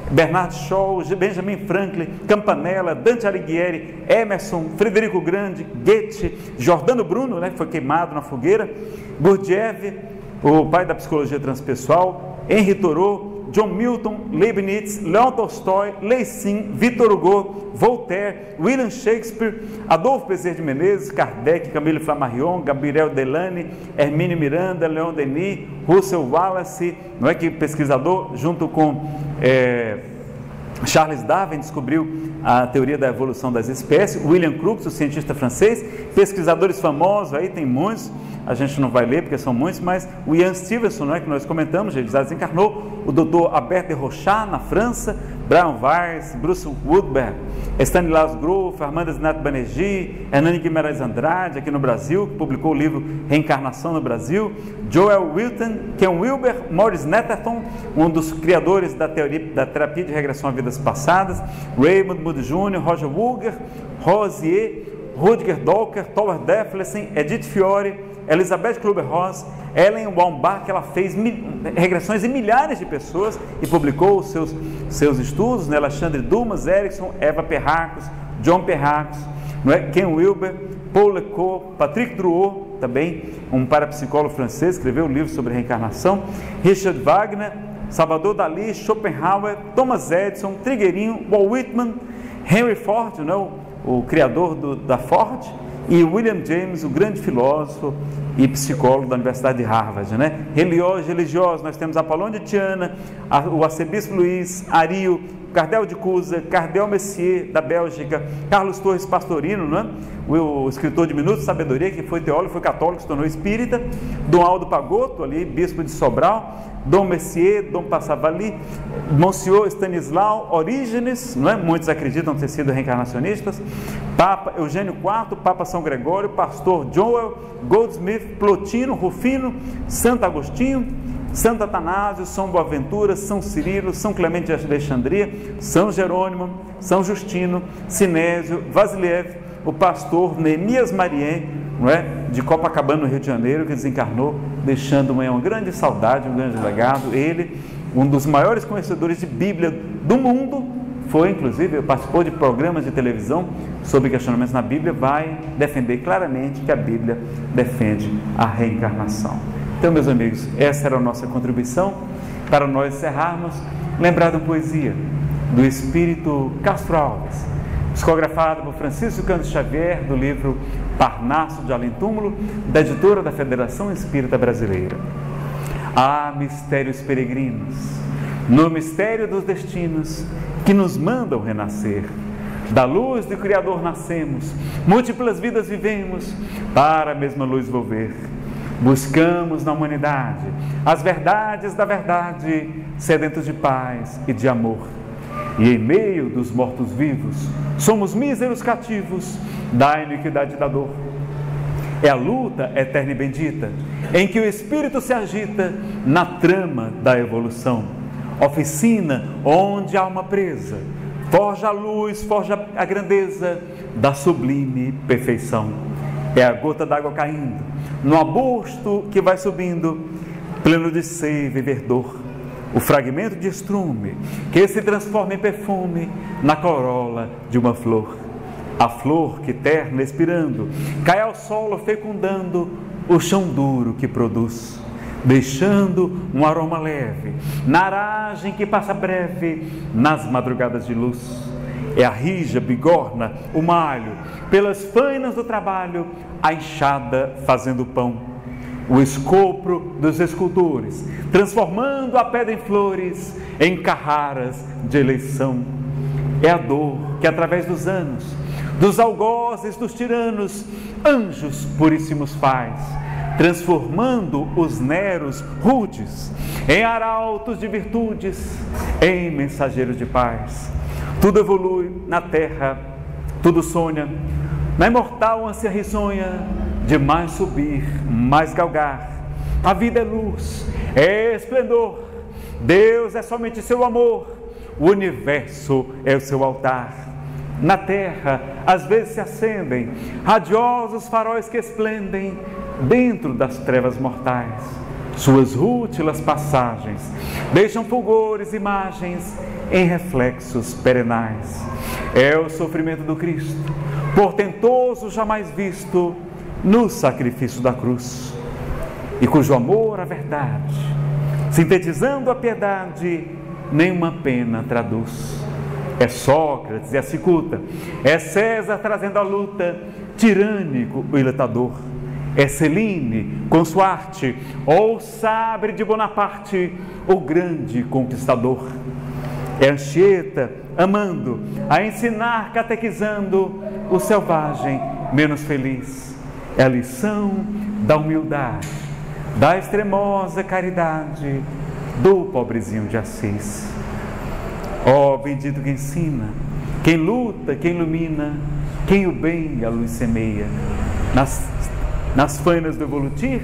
Bernard Shaw, Benjamin Franklin, Campanella, Dante Alighieri, Emerson, Frederico Grande, Goethe, Giordano Bruno, né, que foi queimado na fogueira, Gurdjieff, o pai da psicologia transpessoal, Henri Thoreau, John Milton, Leibniz, Leon Tolstói, Lessing, Victor Hugo, Voltaire, William Shakespeare, Adolfo Bezerra de Menezes, Kardec, Camille Flammarion, Gabriel Delany, Hermínio Miranda, Leon Denis, Russell Wallace, não é, que pesquisador junto com Charles Darwin descobriu a teoria da evolução das espécies, William Crookes, o cientista francês, pesquisadores famosos, aí tem muitos, a gente não vai ler porque são muitos, mas o Ian Stevenson, não é, que nós comentamos, ele já desencarnou, o Dr. Albert de Rochat, na França, Brian Weiss, Bruce Woodberg, Stanislas Grof, Armando Neto Banerjee, Hernani Guimarães Andrade, aqui no Brasil, que publicou o livro Reencarnação no Brasil, Joel Wilton, Ken Wilber, Maurice Netterton, um dos criadores da terapia de regressão a vidas passadas, Raymond Moody Jr., Roger Wooger, Rosier, Rutger Dolker, Thor Deflesen, Edith Fiore, Elizabeth Kluber-Ross, Ellen Waumbach, que ela fez regressões em milhares de pessoas e publicou os seus estudos, né? Alexandre Dumas, Erickson, Eva Perracos, John Perracos, não é? Ken Wilber, Paul Lecoq, Patrick Drouot, também um parapsicólogo francês, escreveu um livro sobre reencarnação, Richard Wagner, Salvador Dalí, Schopenhauer, Thomas Edison, Trigueirinho, Walt Whitman, Henry Ford, não, o criador da Ford, e William James, o grande filósofo e psicólogo da Universidade de Harvard, né? Religiosos, nós temos Apollon de Tiana, o arcebispo Luiz, Ario, Cardel de Cusa, Cardel Messier, da Bélgica, Carlos Torres Pastorino, né? O escritor de Minutos de Sabedoria, que foi teólogo, foi católico, se tornou espírita, Dom Aldo Pagotto, ali, bispo de Sobral, Dom Messier, Dom Passavali, Monsieur Stanislau Orígenes, não é? Muitos acreditam ter sido reencarnacionistas, Papa Eugênio IV, Papa São Gregório, Pastor Joel, Goldsmith, Plotino, Rufino, Santo Agostinho, Santo Atanásio, São Boaventura, São Cirilo, São Clemente de Alexandria, São Jerônimo, São Justino, Sinésio, Vasiliev, o pastor Neemias Marien, não é? De Copacabana, no Rio de Janeiro, que desencarnou, deixando uma grande saudade, um grande legado. Ele, um dos maiores conhecedores de Bíblia do mundo, foi, inclusive, participou de programas de televisão sobre questionamentos na Bíblia, vai defender claramente que a Bíblia defende a reencarnação. Então, meus amigos, essa era a nossa contribuição para nós encerrarmos. Lembrar da poesia do Espírito Castro Alves, psicografado por Francisco Cândido Xavier, do livro Parnaso de Além Túmulo, da editora da Federação Espírita Brasileira. Há mistérios peregrinos, no mistério dos destinos, que nos mandam renascer. Da luz do Criador nascemos, múltiplas vidas vivemos, para a mesma luz volver. Buscamos na humanidade as verdades da verdade, sedentos de paz e de amor. E em meio dos mortos-vivos, somos míseros cativos da iniquidade e da dor. É a luta eterna e bendita, em que o espírito se agita na trama da evolução. Oficina onde a alma presa forja a luz, forja a grandeza da sublime perfeição. É a gota d'água caindo no arbusto que vai subindo, pleno de seiva e verdor. O fragmento de estrume que se transforma em perfume na corola de uma flor. A flor que terna expirando cai ao solo fecundando o chão duro que produz, deixando um aroma leve na aragem que passa breve nas madrugadas de luz. É a rija bigorna, o malho, pelas fainas do trabalho, a enxada fazendo pão. O escopro dos escultores, transformando a pedra em flores, em carraras de eleição. É a dor que através dos anos, dos algozes dos tiranos, anjos puríssimos faz, transformando os neros rudes em arautos de virtudes, em mensageiros de paz. Tudo evolui na terra, tudo sonha, na imortal ânsia risonha de mais subir, mais galgar. A vida é luz, é esplendor, Deus é somente seu amor, o universo é o seu altar. Na terra, às vezes se acendem radiosos faróis que esplendem dentro das trevas mortais. Suas rútilas passagens deixam fulgores, imagens em reflexos perenais. É o sofrimento do Cristo, portentoso jamais visto no sacrifício da cruz, e cujo amor à verdade, sintetizando a piedade, nenhuma pena traduz. É Sócrates e a cicuta, é César trazendo a luta, tirânico o imitador. É Celine com sua arte, ou sabre de Bonaparte, o grande conquistador. É Anchieta amando, a ensinar, catequizando o selvagem menos feliz. É a lição da humildade, da extremosa caridade do pobrezinho de Assis. Ó bendito que ensina, quem luta, quem ilumina, quem o bem e a luz semeia. Nas fainas do evolutir,